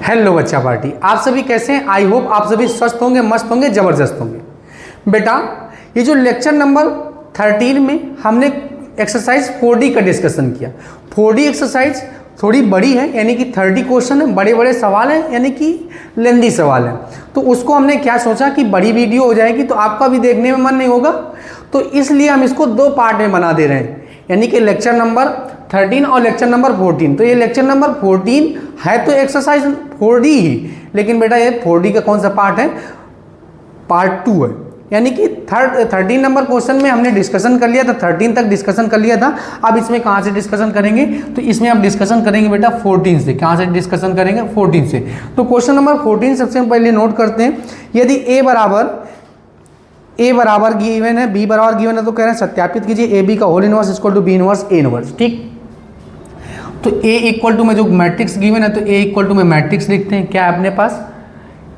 Hello बच्चा party, आप सभी कैसे हैं? आई होप आप सभी स्वस्थ होंगे, मस्त होंगे, ज़बरदस्त होंगे। बेटा ये जो लेक्चर नंबर 13 में हमने एक्सरसाइज 4D का डिस्कशन किया। 4D एक्सरसाइज थोड़ी बड़ी है, यानी कि 30 क्वेश्चन है, बड़े बड़े सवाल हैं, यानी कि लेंदी सवाल है। तो उसको हमने क्या सोचा कि बड़ी वीडियो हो जाएगी तो आपका भी देखने में मन नहीं होगा, तो इसलिए हम इसको 2 पार्ट में बना दे रहे हैं, यानी कि लेक्चर नंबर 13 और लेक्चर नंबर 14। तो ये लेक्चर नंबर 14 है तो एक्सरसाइज 4D ही, लेकिन बेटा ये 4D का कौन सा पार्ट है? पार्ट 2 है। यानी कि 13 नंबर क्वेश्चन में हमने डिस्कशन कर लिया था, 13 तक डिस्कशन कर लिया था। अब इसमें कहाँ से डिस्कशन करेंगे? तो इसमें आप डिस्कशन करेंगे बेटा 14 से। कहाँ से डिस्कशन करेंगे? 14 से। तो क्वेश्चन नंबर 14 सबसे पहले नोट करते हैं। यदि ए बराबर गिवन है, बी बराबर गिवन है, तो कह रहे हैं सत्यापित कीजिए ए बी का whole inverse equal to B inverse A inverse. ठीक, तो ए इक्वल टू में जो मैट्रिक्स गिवन है, तो ए इक्वल टू में मैट्रिक्स लिखते हैं। क्या है अपने पास?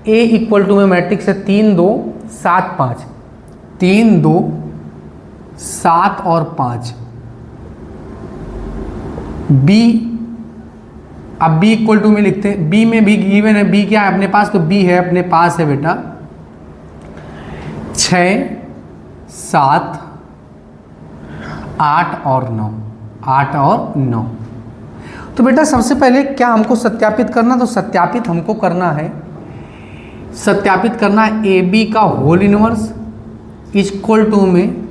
ए इक्वल टू में मैट्रिक्स है 3 2 7 5, 3 2 7 और 5। बी, अब बी इक्वल टू में लिखते हैं। बी में भी गिवन है, बी क्या है अपने पास? तो बी है अपने पास है बेटा 6 7 8 और 9, 8 और 9। तो बेटा सबसे पहले क्या हमको सत्यापित करना? तो सत्यापित हमको करना है, सत्यापित करना है ए बी का होल इनवर्स इक्वल टू में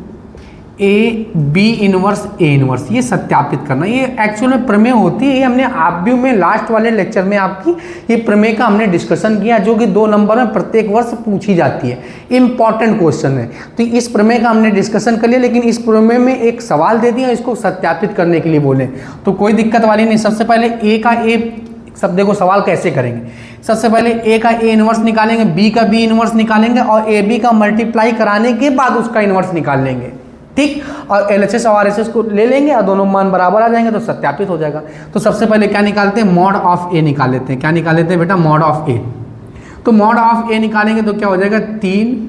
A B inverse A inverse. ये सत्यापित करना, ये एक्चुअल में प्रमेय होती है। ये हमने आब्यू में लास्ट वाले लेक्चर में आपकी ये प्रमेय का हमने डिस्कशन किया, जो कि 2 नंबर में प्रत्येक वर्ष पूछी जाती है, इंपॉर्टेंट क्वेश्चन है। तो इस प्रमेय का हमने डिस्कशन कर लिया, लेकिन इस प्रमेय में एक सवाल दे दिया, इसको सत्यापित करने के लिए बोले तो कोई दिक्कत वाली नहीं। सबसे पहले ए का ए, सब देखो सवाल कैसे करेंगे। सबसे पहले ए का ए इनवर्स निकालेंगे, बी का बी इनवर्स निकालेंगे, और ए बी का मल्टीप्लाई कराने के बाद उसका इनवर्स निकाल लेंगे। ठीक, और LHS और RHS को ले लेंगे और दोनों मान बराबर आ जाएंगे तो सत्यापित हो जाएगा। तो सबसे पहले क्या निकालते हैं? मॉड ऑफ ए निकाल लेते हैं। क्या निकाल लेते हैं बेटा? मॉड ऑफ ए। तो मॉड ऑफ ए निकालेंगे तो क्या हो जाएगा? 3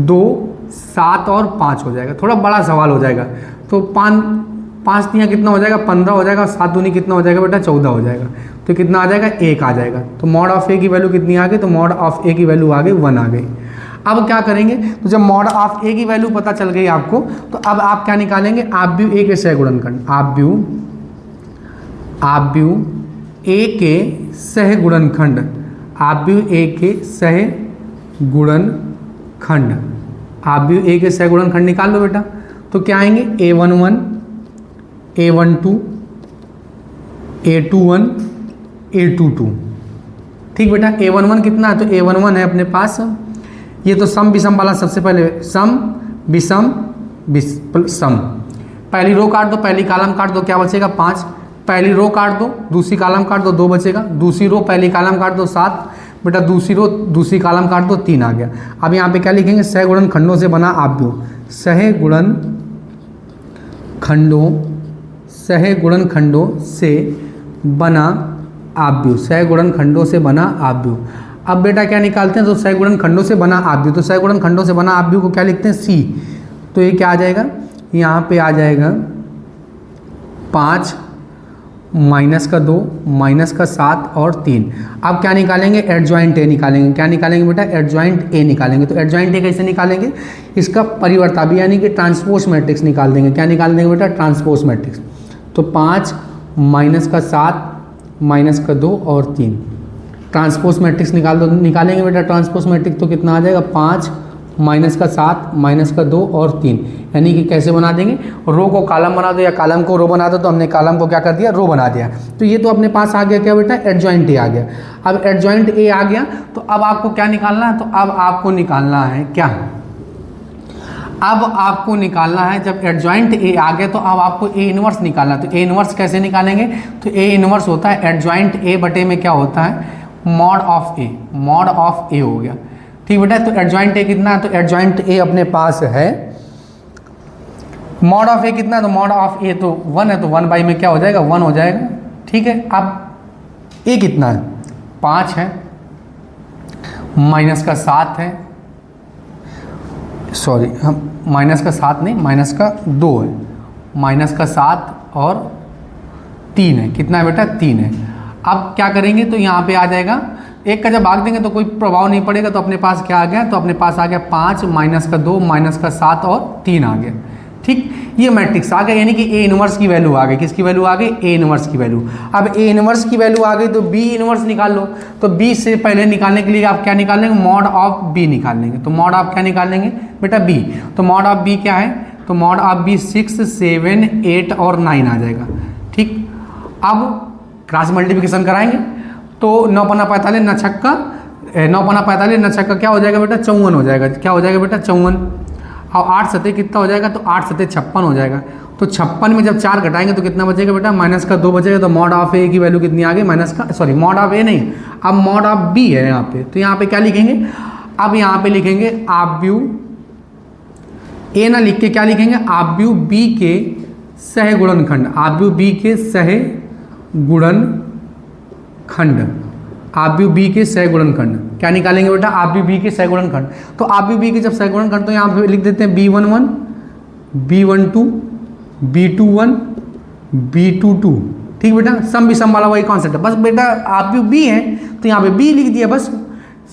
2 7 और 5 हो जाएगा। थोड़ा बड़ा सवाल हो जाएगा। तो 5 दिया कितना हो जाएगा? 15 हो जाएगा। 7 दूनी कितना हो जाएगा बेटा? 14 हो जाएगा। तो कितना आ जाएगा? 1 आ जाएगा। तो मॉड ऑफ ए की वैल्यू कितनी आ गई? तो मॉड ऑफ ए की वैल्यू आ गई 1 आ गई। अब क्या करेंगे? तो जब मॉड ऑफ ए की वैल्यू पता चल गई आपको, तो अब आप क्या निकालेंगे? आव्यू ए के सहगुणनखंड, आव्यू ए के सहगुणनखंड, आव्यू ए के सहगुणनखंड, आव्यू ए के सहगुणनखंड निकाल लो बेटा। तो क्या आएंगे? A11 A12 A21 A22। ठीक बेटा, A11 कितना है? तो A11 है अपने पास, ये तो सम विषम वाला, सबसे पहले सम विषम सम। पहली रो काट दो, पहली कॉलम काट दो, क्या बचेगा? 5। पहली रो काट दो, दूसरी कॉलम काट दो, 2 बचेगा। दूसरी रो पहली कॉलम काट दो, 7 बेटा। दूसरी रो दूसरी कॉलम काट दो, 3 आ गया। अब यहाँ पे क्या लिखेंगे? सहगुणन खंडों से बना आव्यू, सहगुणन खंडों से बना आव्यू, सहगुणन खंडों से बना आव्यू। अब बेटा क्या निकालते हैं? तो सहगुणन खंडों से बना आव्यू, तो सहगुणन खंडों से बना आव्यू को क्या लिखते हैं? सी। तो ये क्या आ जाएगा? यहाँ पे आ जाएगा 5 माइनस का 2 माइनस का 7 और 3। अब क्या निकालेंगे? एडजॉइंट ए निकालेंगे। क्या निकालेंगे बेटा? एडजॉइंट ए निकालेंगे। तो एडजॉइंट ए कैसे निकालेंगे? इसका परिवर्ताभी यानी कि ट्रांसपोज मैट्रिक्स निकाल देंगे। क्या निकाल देंगे बेटा? Transpose matrix. तो 5 माइनस का 7 माइनस का 2 और 3, ट्रांसपोज मैट्रिक्स निकालेंगे बेटा। ट्रांसपोज मैट्रिक्स तो कितना आ जाएगा? 5 माइनस का 7 माइनस का 2 और 3, यानी कि कैसे बना देंगे? रो को कॉलम बना दो या कॉलम को रो बना दो। तो हमने कॉलम को क्या कर दिया? रो बना दिया। तो ये तो अपने पास आ गया क्या बेटा? एडजॉइंट ए आ गया। अब एडजॉइंट ए आ गया तो अब आपको क्या निकालना है? तो अब आपको निकालना है क्या? अब आपको निकालना है, जब एडजॉइंट ए आ गया तो अब आपको ए इनवर्स निकालना है। तो ए इनवर्स कैसे निकालेंगे? तो ए इनवर्स होता है एडजॉइंट ए बटे में क्या होता है? Mod of A, mod of A हो गया। ठीक बेटा, तो एडजॉइंट ए कितना है? तो एडजॉइंट ए अपने पास है, मॉड ऑफ ए कितना है? तो मॉड ऑफ ए तो 1 है, तो 1 बाई में क्या हो जाएगा? 1 हो जाएगा। ठीक है, अब ए कितना है? 5 है, माइनस का 7 है, सॉरी हम माइनस का 7 नहीं, माइनस का 2 है, माइनस का 7 और 3 है। कितना है बेटा? 3 है। अब क्या करेंगे, तो यहाँ पे आ जाएगा, एक का जब भाग देंगे तो कोई प्रभाव नहीं पड़ेगा, तो अपने पास क्या आ गया, तो अपने पास आ गया 5 माइनस का 2 माइनस का 7 और 3 आ गया। ठीक, ये मैट्रिक्स आ गया, यानी कि ए इनवर्स की वैल्यू आ गई। किसकी वैल्यू आ गई? ए इनवर्स की वैल्यू। अब ए इनवर्स की वैल्यू आ गई तो बी इनवर्स निकाल लो। तो बी से पहले निकालने के लिए आप क्या निकाल लेंगे? मॉड ऑफ बी निकाल लेंगे। तो मॉड ऑफ क्या निकाल लेंगे बेटा? बी। तो मॉड ऑफ बी क्या है? तो मॉड ऑफ बी 6, 7, 8 और 9 आ जाएगा। ठीक, अब क्रॉस मल्टीप्लिकेशन कराएंगे तो 9 पन्ना 45 न छक्का 9 पन्ना 45 न छक्का क्या हो जाएगा बेटा? 54 हो जाएगा। क्या हो जाएगा बेटा? 54। और 8 सतह कितना हो जाएगा? तो 8 सतह 56 हो जाएगा। तो 56 में जब 4 घटाएंगे तो कितना बचेगा बेटा? माइनस का 2 बचेगा। तो मॉड ऑफ ए की वैल्यू कितनी आ गई? माइनस का, सॉरी मॉड ऑफ ए नहीं, अब मॉड ऑफ बी है यहाँ पे। तो यहाँ पे क्या लिखेंगे? अब यहाँ पे लिखेंगे आव्यू ए ना लिख के क्या लिखेंगे? आव्यू बी के सह गुणनखंड। आव्यू बी के सह गुणनखंड। आव्यू बी के सह गुणनखंड क्या निकालेंगे बेटा? आव्यू बी के सह गुणनखंड। तो आव्यू बी के जब सह गुणनखंड तो यहाँ पे लिख देते हैं B11, B12, B21, B22। ठीक बेटा, सम विषम वाला वही कॉन्सेप्ट है। बस बेटा आव्यू बी है तो यहाँ पे बी लिख दिया, बस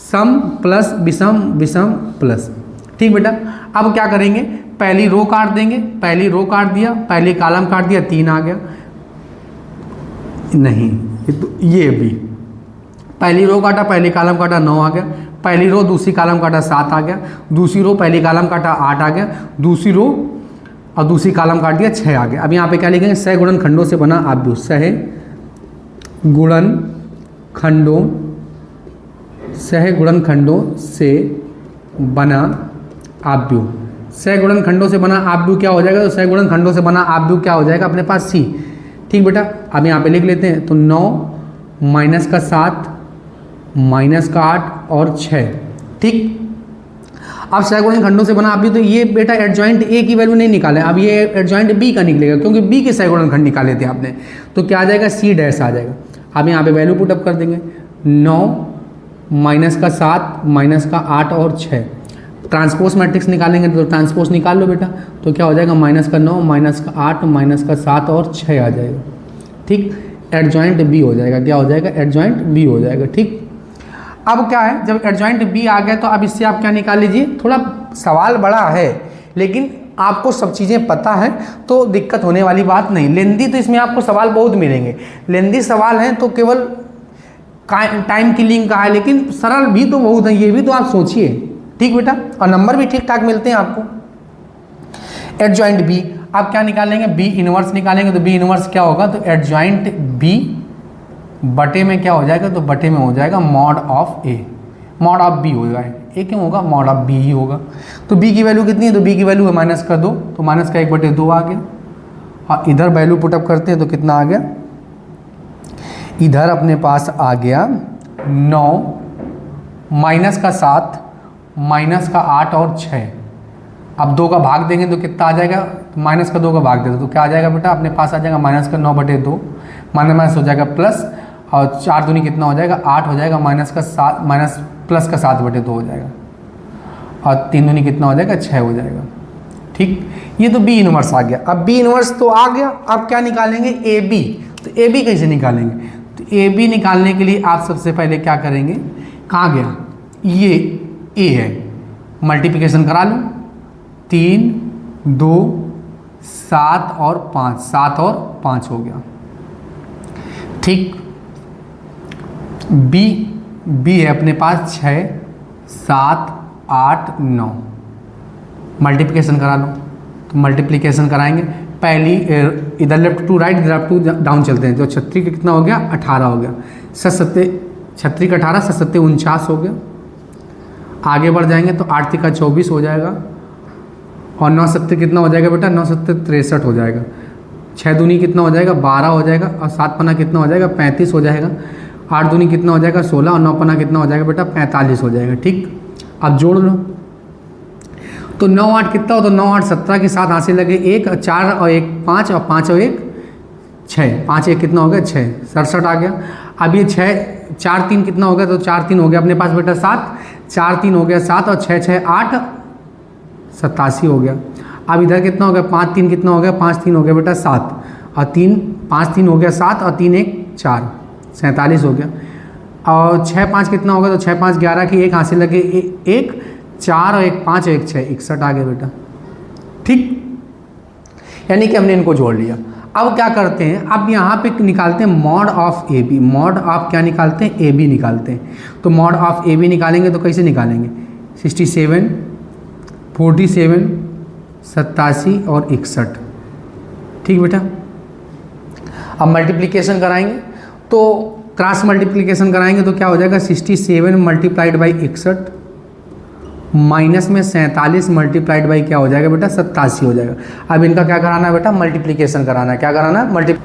सम प्लस विषम, विषम प्लस। ठीक बेटा, अब क्या करेंगे? पहली रो काट देंगे। पहली रो काट दिया, पहली कॉलम काट दिया, 3 आ गया। नहीं, ये बी, पहली रो काटा, पहली कॉलम काटा, 9 आ गया। पहली रो दूसरी कॉलम काटा, 7 आ गया। दूसरी रो पहली कॉलम काटा, 8 आ गया। दूसरी रो और दूसरी कॉलम काट दिया, 6 आ गया। अब यहाँ पे क्या लिखेंगे? सह गुणनखंडों से बना आव्यूह। सह गुणनखंडों, सह गुणनखंडों से बना आव्यूह। सह गुणनखंडों से बना आव्यूह क्या हो जाएगा? तो सह गुणनखंडों से बना आव्यूह क्या हो जाएगा अपने पास? सी। ठीक बेटा, अब यहाँ पे लिख लेते हैं। तो 9 माइनस का 7 माइनस का 8 और 6। ठीक, अब सह गुणनखंडों से बना आव्यूह, तो ये बेटा एडजॉइंट ए की वैल्यू नहीं निकाले, अब ये एडजॉइंट बी का निकलेगा, क्योंकि बी के सह गुणनखंड निकाले थे आपने। तो क्या आ जाएगा? सी डैश आ जाएगा। अब यहाँ पे वैल्यू पुटअप कर देंगे। 9 माइनस का 7 माइनस का 8 और 6। ट्रांसपोज मैट्रिक्स निकालेंगे तो ट्रांसपोज निकाल लो बेटा। तो क्या हो जाएगा? माइनस का 9 माइनस का 8 माइनस का 7 और 6 आ जाएगा। ठीक, एडजॉइंट बी हो जाएगा। क्या हो जाएगा? एडजॉइंट बी हो जाएगा। ठीक, अब क्या है, जब एडजॉइंट बी आ गया तो अब इससे आप क्या निकाल लीजिए? थोड़ा सवाल बड़ा है लेकिन आपको सब चीज़ें पता है तो दिक्कत होने वाली बात नहीं। लेंदी तो इसमें आपको सवाल बहुत मिलेंगे। लेंदी सवाल हैं तो केवल टाइम किलिंग का है, लेकिन सरल भी तो बहुत है, ये भी तो आप सोचिए। ठीक बेटा, और नंबर भी ठीक ठाक मिलते हैं आपको। एडजॉइंट बी, आप क्या निकालेंगे? बी इनवर्स निकालेंगे। तो बी इनवर्स क्या होगा? तो एडजॉइंट बी बटे में क्या हो जाएगा? तो बटे में हो जाएगा mod of A. Mod of B होगा, ए क्यों होगा? मॉड ऑफ बी ही होगा। तो बी की वैल्यू कितनी है? तो बी की वैल्यू है माइनस का 2, तो माइनस का 1/2 आ गया। और इधर वैल्यू पुटअप करते हैं तो कितना आ गया? इधर अपने पास आ गया 9 माइनस का 7 माइनस का 8 और 6। अब 2 का भाग देंगे तो कितना आ जाएगा? तो माइनस का 2 का भाग देते तो क्या आ जाएगा बेटा? अपने पास आ जाएगा माइनस का 9/2, माइनस माइनस हो जाएगा प्लस, और 4 दूनी कितना हो जाएगा? 8 हो जाएगा। माइनस का 7 माइनस प्लस का 7/2 हो जाएगा, और 3 दूनी कितना हो जाएगा? 6 हो जाएगा। ठीक, ये तो बी इनवर्स आ गया। अब बी इनवर्स तो आ गया, अब क्या निकालेंगे? A B. तो ए बी कैसे निकालेंगे? तो ए बी निकालने के लिए आप सबसे पहले क्या करेंगे? कहाँ गया? ये ए है, मल्टीप्लिकेशन करा लो। 3, 2, 7 और 5, 7 और 5 हो गया। ठीक, बी, बी है अपने पास 6, 7, 8, 9। मल्टीप्लिकेशन करा लो। तो मल्टीप्लिकेशन कराएंगे, पहली इधर लेफ्ट टू राइट, इधर अप टू डाउन चलते हैं। तो 36 का कितना हो गया? 18 हो गया। 36 का 18, 7 49 हो गया। आगे बढ़ जाएंगे तो 8 का 24 हो जाएगा, और 9 7 कितना हो जाएगा बेटा? 9 7 63 हो जाएगा। 6 दूनी कितना हो जाएगा? 12 हो जाएगा, और 7 पन्ना कितना हो जाएगा? 35 हो जाएगा। 8 दूनी कितना हो जाएगा? 16, और 9 पन्ना कितना हो जाएगा बेटा? 45 हो जाएगा। ठीक, अब जोड़ लो। तो 9 8 कितना हो? तो 9 8 17 के साथ हासिल लगे 1, 4 और 1 5, और 5 और 1 6, 5 1 कितना हो गया? 6, 67 आ गया। अब ये 6 4 3 कितना हो गया? तो 4 3 हो गया अपने पास बेटा 7, 4 3 हो गया 7, और 6 6 8 87 हो गया। अब इधर कितना हो गया? 5 3 कितना हो गया? 5 3 हो गया बेटा 7, और 3 5 3 हो गया 7, और 3 1 4, 47 हो गया। और 6 5 कितना होगा, तो 6 5 11 की एक हासिल लगे, एक 4 और एक 5 और एक 6, 61 आ गया बेटा। ठीक, यानी कि हमने इनको जोड़ लिया। अब क्या करते हैं, अब यहाँ पे निकालते हैं mod of A B. Mod of क्या निकालते हैं, ए बी निकालते हैं। तो मॉड ऑफ ए बी निकालेंगे तो कैसे निकालेंगे, 67, 47, 87 और 61। ठीक बेटा। अब मल्टीप्लिकेशन कराएंगे तो क्रॉस मल्टीप्लिकेशन कराएंगे तो क्या हो जाएगा, 67 मल्टीप्लाइड बाई 61 माइनस में 47 मल्टीप्लाइड बाई क्या हो जाएगा बेटा, 87 हो जाएगा। अब इनका क्या कराना है बेटा, मल्टीप्लिकेशन कराना है। क्या कराना है,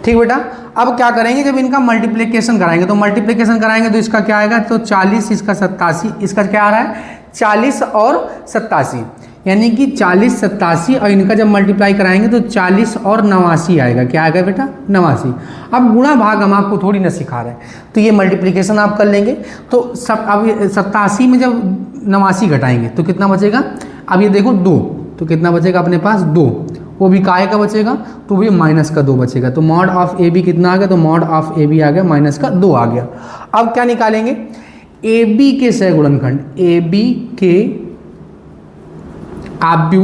ठीक बेटा। अब क्या करेंगे, जब इनका मल्टीप्लिकेशन कराएंगे तो मल्टीप्लिकेशन कराएंगे तो इसका क्या आएगा, तो 40, इसका 87, इसका क्या आ रहा है 40 और 87, यानी कि 40 87 और इनका जब मल्टीप्लाई कराएंगे तो 40 और 89 आएगा। क्या आएगा बेटा, 89। अब गुणा भाग हम आपको थोड़ी ना सिखा रहे हैं, तो ये मल्टीप्लिकेशन आप कर लेंगे। तो सब अब 87 में जब 89 घटाएंगे तो कितना बचेगा, अब ये देखो 2, तो कितना बचेगा अपने पास 2, वो भी काय का बचेगा, तो भी माइनस का 2 बचेगा। तो मॉड ऑफ ए बी कितना आ गया, तो मॉड ऑफ ए बी आ गया माइनस का 2 आ गया। अब क्या निकालेंगे, ए बी के सहगुणनखंड, ए बी के आव्यू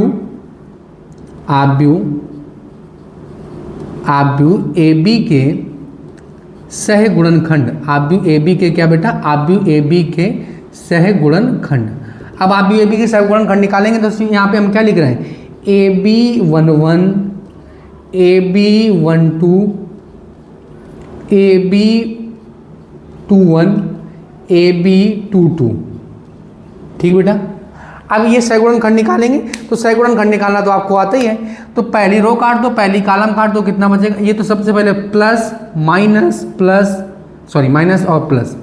ए बी के सहगुणनखंड, आव्यू ए बी के क्या बेटा, आव्यू ए बी के सहगुणनखंड। अब आव्यू ए बी के सहगुणनखंड निकालेंगे तो यहाँ पे हम क्या लिख रहे हैं, A B 11, A B 12, A B 21, A B 22। ठीक बेटा। अब ये सहगुणनखंड निकालेंगे तो सहगुणनखंड निकालना तो आपको आता ही है। तो पहली रो काट दो, पहली कॉलम काट दो, कितना बचेगा, ये तो सबसे पहले प्लस माइनस और प्लस।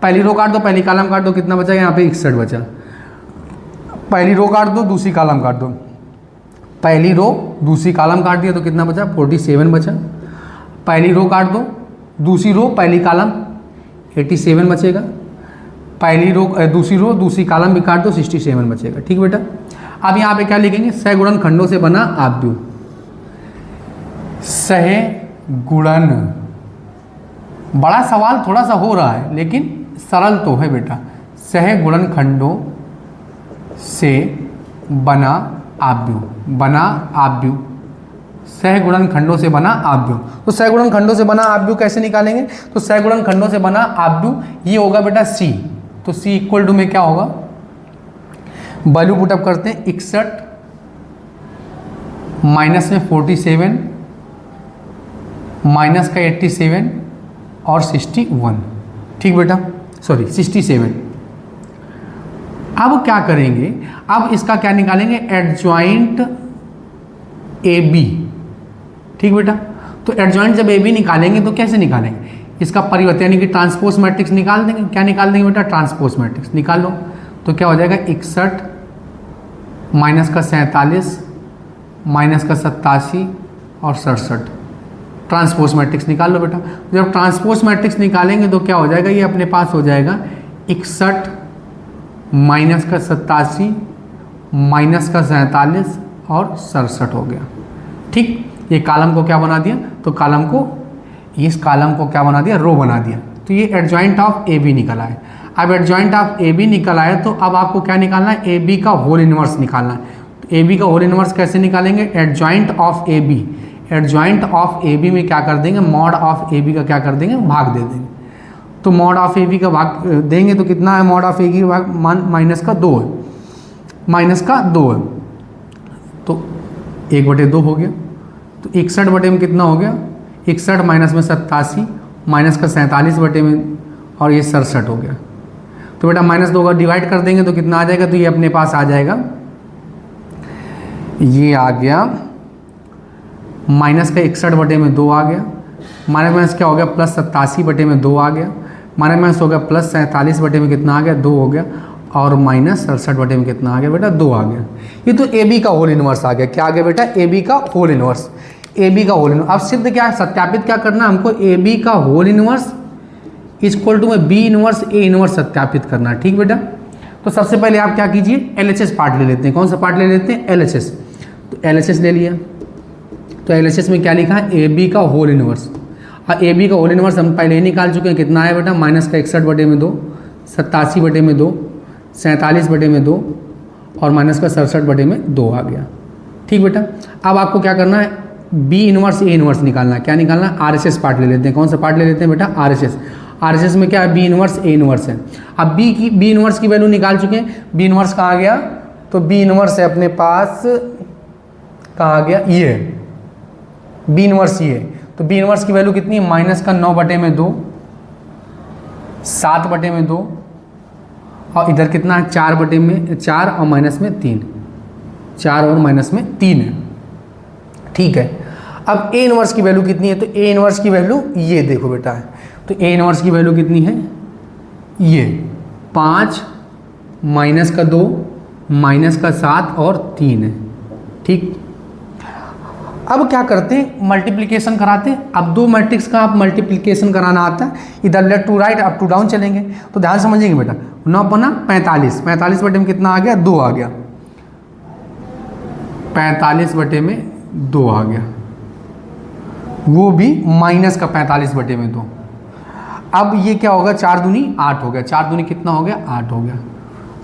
पहली रो काट दो, पहली कॉलम काट दो, कितना बचा, यहाँ पे 61 बचा। पहली रो काट दो, दूसरी कॉलम काट दो, पहली रो दूसरी कॉलम काट दिया तो कितना बचा, 47 बचा। पहली रो काट दो, दूसरी रो पहली कॉलम, 87 बचेगा। पहली रो दूसरी रो दूसरी कॉलम भी काट दो, 67 बचेगा। ठीक बेटा। अब यहाँ पे क्या लिखेंगे, सहगुणनखंडों से बना आव्यूह। सहगुणन, बड़ा सवाल थोड़ा सा हो रहा है लेकिन सरल तो है बेटा। सहगुणनखंडों से बना आव्यूह, सहगुणनखंडों से बना आव्यूह। तो सहगुणनखंडों से बना आव्यूह कैसे निकालेंगे, तो सहगुणनखंडों से बना आव्यूह ये होगा बेटा C। तो C इक्वल टू में क्या होगा, वैल्यू पुटअप करते हैं, 61 माइनस में 47 माइनस का 87 और 61। ठीक बेटा, सॉरी 67। अब क्या करेंगे, अब इसका क्या निकालेंगे, एडजॉइंट ए बी। ठीक बेटा। तो एडजॉइंट जब ए बी निकालेंगे तो कैसे निकालेंगे, इसका परिवर्तन यानी कि ट्रांसपोज मैट्रिक्स निकाल देंगे। क्या निकाल देंगे बेटा, ट्रांसपोज मैट्रिक्स निकाल लो। तो क्या हो जाएगा, 61 माइनस का 47 माइनस का 87 और 67। ट्रांसपोज मैट्रिक्स निकाल लो बेटा। जब ट्रांसपोज मैट्रिक्स निकालेंगे तो क्या हो जाएगा, ये अपने पास हो जाएगा 61 माइनस का 87 माइनस का 47 और 67 हो गया। ठीक, ये कॉलम को क्या बना दिया, तो कॉलम को, इस कॉलम को क्या बना दिया, रो बना दिया। तो ये एडजॉइंट ऑफ ए बी निकल आए। अब एडजॉइंट ऑफ ए बी निकल आए तो अब आपको क्या निकालना है, ए बी का होल इनवर्स निकालना है। तो ए बी का होल इनवर्स कैसे निकालेंगे, adjoint of A B, adjoint of A B में क्या कर देंगे, मॉड ऑफ ए बी का क्या कर देंगे, भाग दे देंगे। तो मॉड ऑफ ए बी का भाग देंगे तो कितना है, मॉड ऑफ ए बी का भाग माइनस का 2 है, माइनस का 2 है, तो 1/2 हो गया। तो 61 बटे में कितना हो गया, 61 माइनस में 87 माइनस का 47 बटे में और ये 67 हो गया। तो बेटा -2 का डिवाइड कर देंगे तो कितना आ जाएगा, तो ये अपने पास आ जाएगा, ये आ गया माइनस का 61 बटे में 2 आ गया, माइनस क्या हो गया, प्लस 87 बटे में 2 आ गया, माइनस हो गया प्लस 47 बटे में कितना आ गया, 2 हो गया, और माइनस 67 बटे में कितना आ गया बेटा, 2 आ गया। ये तो ए बी का होल इनवर्स आ गया। क्या आ गया बेटा, ए बी का होल इनवर्स, ए बी का होल इनवर्स। अब सिद्ध क्या है, सत्यापित क्या करना हमको, ए बी का होल इनवर्स इक्वल टू में बी इनवर्स ए इनवर्स सत्यापित करना है। ठीक बेटा। तो सबसे पहले आप क्या कीजिए, एलएचएस पार्ट ले लेते हैं। कौन सा पार्ट ले लेते हैं, एलएचएस। तो एलएचएस ले लिया, तो एलएचएस में क्या लिखा है, ए बी का होल इनवर्स। हाँ ए बी का होल इनवर्स हम पहले ही निकाल चुके हैं, कितना है बेटा माइनस का 61/2, 87/2, 47/2 और माइनस का 67/2 आ गया। ठीक बेटा, अब आपको क्या करना है, बी इनवर्स ए इनवर्स निकालना है। क्या निकालना है, RHS पार्ट ले लेते हैं। कौन सा पार्ट ले लेते हैं बेटा, RHS में क्या है, बी इनवर्स ए इनवर्स है। अब बी इनवर्स की वैल्यू निकाल चुके हैं। बी इनवर्स कहाँ गया, तो बी इनवर्स है अपने पास, कहाँ गया, ये बी इनवर्स ये। तो बी इनवर्स की वैल्यू कितनी है, माइनस का 9/2, 7/2 और इधर कितना है 4 और माइनस में 3, 4 और माइनस में 3 है। ठीक है, अब ए इनवर्स की वैल्यू कितनी है, तो ए इनवर्स की वैल्यू ये देखो बेटा है, तो ए इनवर्स की वैल्यू कितनी है, ये 5 माइनस का 2 माइनस का 7 और 3 है। ठीक, अब क्या करते हैं, मल्टीप्लिकेशन कराते हैं। अब दो मैट्रिक्स का आप मल्टीप्लिकेशन कराना आता है, इधर left to right up to down चलेंगे। तो ध्यान समझेंगे बेटा, 9 45, 45 में कितना आ गया, 2 आ गया, 45/2 आ गया, वो भी माइनस का 45/2। अब ये क्या होगा, 4 दूनी 8 हो गया, 4 दूनी कितना हो गया, 8 हो गया।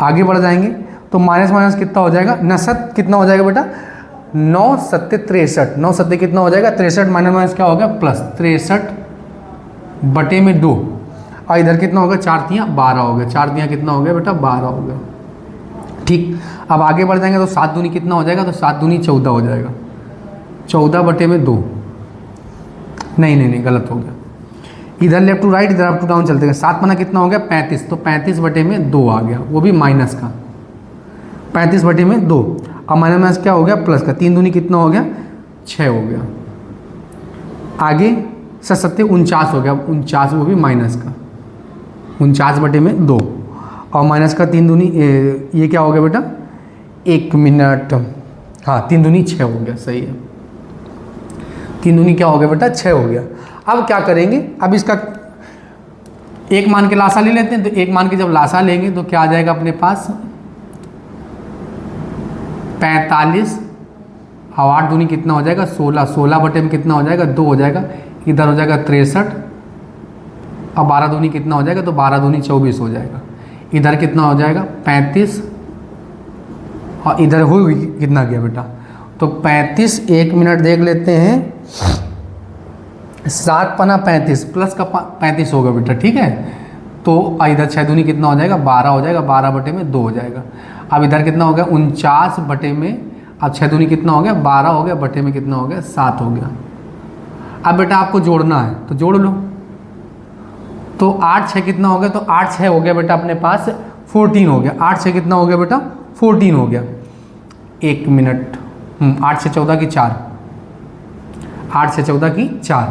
आगे बढ़ जाएंगे तो माइनस माइनस कितना हो जाएगा, 9 कितना हो जाएगा बेटा, 9 7 63, 9 7 कितना हो जाएगा 63, माइनस माइनस क्या हो गया प्लस 63/2 और इधर कितना हो गया, 4 तियाँ 12 हो गया, 4 तियाँ कितना हो गया बेटा 12 हो गया। ठीक, अब आगे बढ़ जाएंगे तो 7 दूनी कितना हो जाएगा, तो 7 दूनी 14 हो जाएगा, 14/2। नहीं गलत हो गया, इधर लेफ्ट टू राइट इधर अप टू डाउन चलते हैं। 7 पना कितना हो गया 35, तो 35/2 आ गया, वो भी माइनस का 35/2 और माइनस क्या हो गया प्लस का, 3 दूनी कितना हो गया 6 हो गया। आगे 7 49 हो गया, 49 वो भी माइनस का 49/2 और माइनस का 3 दूनी ये क्या हो गया बेटा 1 मिनट, हाँ 3 दूनी 6 हो गया, सही है, 3 दूनी क्या हो गया बेटा 6 हो गया। अब क्या करेंगे, अब इसका एक मान के लासा ले लेते हैं। तो एक मान के जब लासा लेंगे तो क्या आ जाएगा अपने पास 45 और 8 दूनी कितना हो जाएगा 16, 16 में कितना हो जाएगा 2 हो जाएगा, इधर हो जाएगा 63 और 12 दूनी कितना हो जाएगा, तो 12 दूनी 24 हो जाएगा, इधर कितना हो जाएगा 35 और इधर हो कितना गया बेटा, तो 35, 1 मिनट देख लेते हैं, 7 पना 35 प्लस का 35 होगा बेटा। ठीक है, तो इधर 6 दूनी कितना हो जाएगा 12 हो जाएगा, 12/2 हो जाएगा। अब इधर कितना हो गया 49 अब 6 दूनी कितना हो गया 12 हो गया, बटे में कितना हो गया 7 हो गया। अब बेटा आपको जोड़ना है तो जोड़ लो, तो 8 6 कितना हो गया, तो 8 6 हो गया बेटा अपने पास 14 हो गया, 8 6 कितना हो गया बेटा 14 हो गया। 1 मिनट, 8 से 14 की 4, 8 से 14 की 4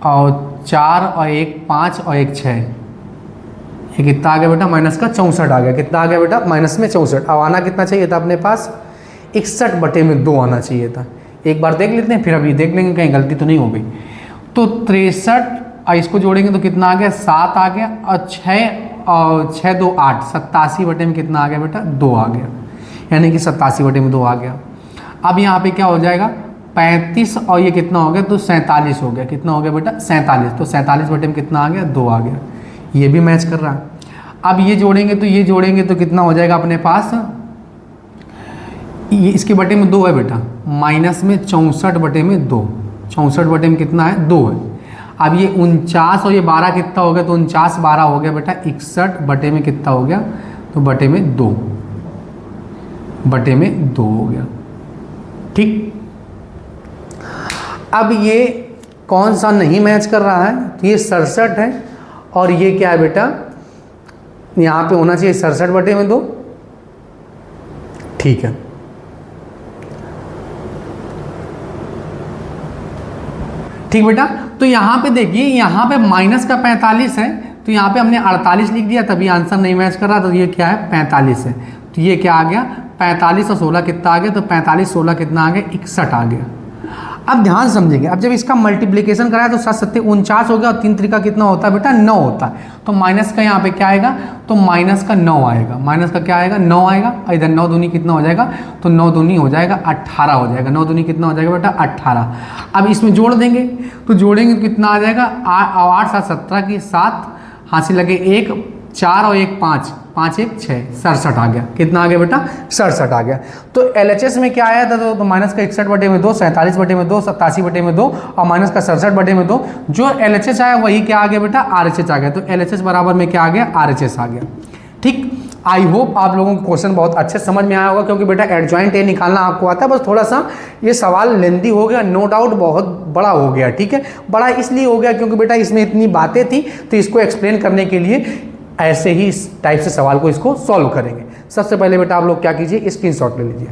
और 4 और 1 5 और 1 6, ये कितना आ गया बेटा माइनस का 64 आ गया, कितना आ गया बेटा माइनस में 64। अब आना कितना चाहिए था अपने पास 61/2 आना चाहिए था। एक बार देख लेते हैं, फिर अभी देख लेंगे कहीं गलती तो नहीं हो गई। तो 63 और इसको जोड़ेंगे तो कितना आ गया 7 आ गया और 6 2 8, 87 में कितना आ गया बेटा 2 आ गया, यानी कि 87/2 आ गया। अब यहाँ पे क्या हो जाएगा 35 और ये कितना हो गया, तो 47 हो गया, कितना हो गया बेटा 47, तो 47 में कितना आ गया 2 आ गया, ये भी मैच कर रहा है। अब ये जोड़ेंगे तो ये जोड़ेंगे तो कितना हो जाएगा अपने पास, ये इसके बटे में 2 है बेटा, माइनस में 64/2, 64 में कितना है 2 है। अब ये 49 और ये 12 कितना हो गया, तो 49 12 हो गया बेटा 61 में कितना हो गया, तो बटे में 2 हो गया। ठीक, अब ये कौन सा नहीं मैच कर रहा है, तो ये 67 है और ये क्या है बेटा, यहाँ पे होना चाहिए 67/2। ठीक है, ठीक बेटा, तो यहाँ पे देखिए, यहाँ पे माइनस का 45 है, तो यहाँ पे हमने 48 लिख दिया, तभी आंसर नहीं मैच कर रहा, तो ये क्या है 45 है। तो ये क्या आ गया 45 और 16 कितना आ गया, तो 45 16 कितना आ गया 61 आ गया। अब ध्यान समझेंगे, अब जब इसका मल्टीप्लिकेशन कराया तो 7 7 49 हो गया और 3 3 कितना होता है बेटा 9 होता है। तो माइनस का यहाँ पे क्या आएगा, तो माइनस का 9 आएगा, माइनस का क्या आएगा 9 आएगा। और इधर 9 दूनी कितना हो जाएगा, तो 9 दूनी हो जाएगा 18 हो जाएगा, 9 दूनी कितना हो जाएगा बेटा 18। अब इसमें जोड़ देंगे, तो जोड़ेंगे तो कितना आ जाएगा 8 7 17 की 7 हाथ से लगे 1 4 और 1 5 5 1 6 67 आ गया। कितना आ गया बेटा 67 आ गया। तो LHS में क्या आया था, तो माइनस का 61/2, 47/2, 87/2 और माइनस का 67/2। जो LHS आया वही क्या आ गया बेटा RHS आ गया। तो LHS बराबर में क्या आ गया RHS आ गया। ठीक, आई होप आप लोगों को क्वेश्चन बहुत अच्छे समझ में आया होगा, क्योंकि बेटा एडजॉइंट ए निकालना आपको आता है। बस थोड़ा सा ये सवाल लेंदी हो गया, नो डाउट बहुत बड़ा हो गया। ठीक है, बड़ा इसलिए हो गया क्योंकि बेटा इसमें इतनी बातें थी, तो इसको एक्सप्लेन करने के लिए ऐसे ही इस टाइप से सवाल को इसको सॉल्व करेंगे। सबसे पहले बेटा आप लोग क्या कीजिए, स्क्रीनशॉट ले लीजिए।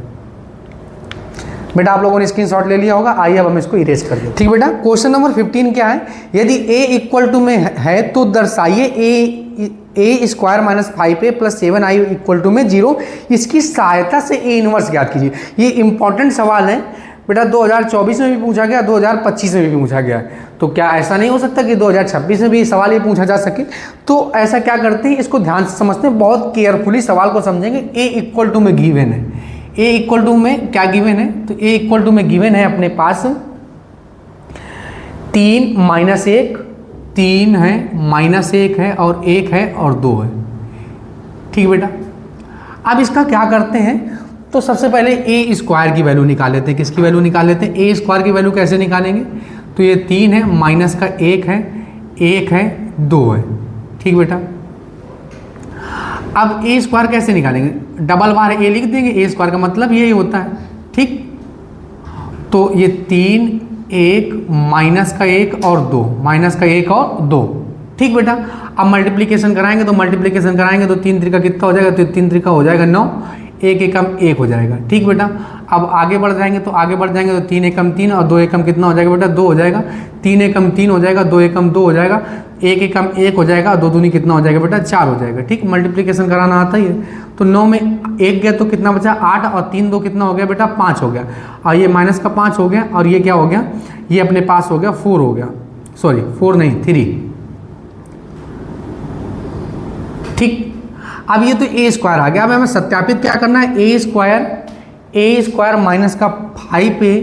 बेटा आप लोगों ने स्क्रीनशॉट ले लिया होगा, आइए अब हम इसको इरेज कर दें। ठीक बेटा, क्वेश्चन नंबर 15 क्या है, यदि a इक्वल टू में है तो दर्शाइए a square minus 5a plus 7i equal to में 0। इसकी सहायता से a इनवर्स ज्ञात कीजिए। ये इंपॉर्टेंट सवाल है बेटा, 2024 में भी पूछा गया, 2025 में भी पूछा गया। तो क्या ऐसा नहीं हो सकता कि 2026 में भी सवाल ये पूछा जा सके? तो ऐसा क्या करते हैं, इसको ध्यान से समझते हैं, बहुत केयरफुली सवाल को समझेंगे। a इक्वल टू में गिवन है, a इक्वल टू में क्या गिवन है, तो a इक्वल टू में गिवन है अपने पास 3 माइनस 1, 3 है माइनस 1 है और 1 है और 2 है। ठीक बेटा, अब इसका क्या करते हैं, तो सबसे पहले ए स्क्वायर की वैल्यू निकाल लेते हैं। किसकी वैल्यू निकाल लेते हैं, ए स्क्वायर की वैल्यू कैसे निकालेंगे, तो ये 3 है माइनस का 1 है 1 है 2 है। ठीक बेटा, अब ए स्क्वायर कैसे निकालेंगे, डबल बार ए लिख देंगे, ए स्क्वायर का मतलब यही होता है। ठीक, तो ये 3 1 माइनस का 1 और 2, माइनस का 1 और 2। ठीक बेटा, अब मल्टीप्लिकेशन कराएंगे, तो मल्टीप्लिकेशन कराएंगे तो 3 3 कितना हो जाएगा, तो 3 3 हो जाएगा 9, 1 एकम 1 हो जाएगा। ठीक बेटा, अब आगे बढ़ जाएंगे, तो आगे बढ़ जाएंगे तो 3 एकम 3 और 2 एकम कितना हो जाएगा बेटा 2 हो जाएगा। 3 एकम 3 हो जाएगा, 2 एकम 2 हो जाएगा, 1 एकम 1 हो जाएगा, 2 दूनी कितना हो जाएगा बेटा 4 हो जाएगा। ठीक, मल्टीप्लिकेशन कराना आता ही है। तो 9 में 1 गया तो कितना बचा 8 और 3 2 कितना हो गया बेटा 5 हो गया। और ये माइनस का 5 हो गया और ये क्या हो गया, ये अपने पास हो गया 4 हो गया, सॉरी 4 नहीं 3। ठीक, अब ये तो ए स्क्वायर आ गया। अब हमें सत्यापित क्या करना है, ए स्क्वायर माइनस का 5a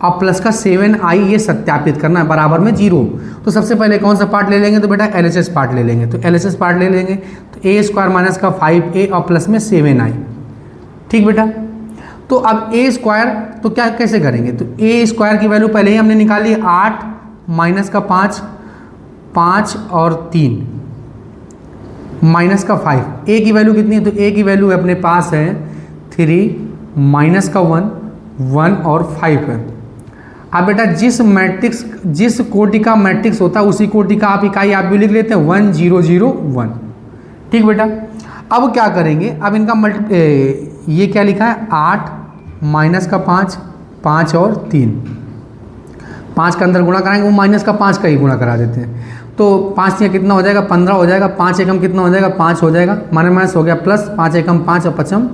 और प्लस का 7i ये सत्यापित करना है बराबर में 0। तो सबसे पहले कौन सा पार्ट ले लेंगे, तो बेटा LHS पार्ट ले लेंगे। तो LHS पार्ट ले लेंगे, तो ए स्क्वायर माइनस का 5a और प्लस में 7i। ठीक बेटा, तो अब ए स्क्वायर तो क्या कैसे करेंगे, तो ए स्क्वायर की वैल्यू पहले ही हमने निकाली 8 माइनस का 5 5 और 3 माइनस का 5। ए की वैल्यू कितनी है, तो ए की वैल्यू अपने पास है 3 माइनस का 1 1 और 5 है। अब बेटा जिस कोटि का मैट्रिक्स होता है उसी कोटि का आप इकाई आप भी लिख लेते हैं 1 0 0 1। ठीक बेटा, अब क्या करेंगे, अब इनका ये क्या लिखा है 8 माइनस का 5 5 और 3, 5 का अंदर गुणा कराएंगे, वो माइनस का 5 का ही गुणा करा देते हैं। तो 5 या कितना हो जाएगा 15 हो जाएगा, 5 एकम कितना हो जाएगा 5 हो जाएगा, माइनस हो गया प्लस 5 एकम 5 और 5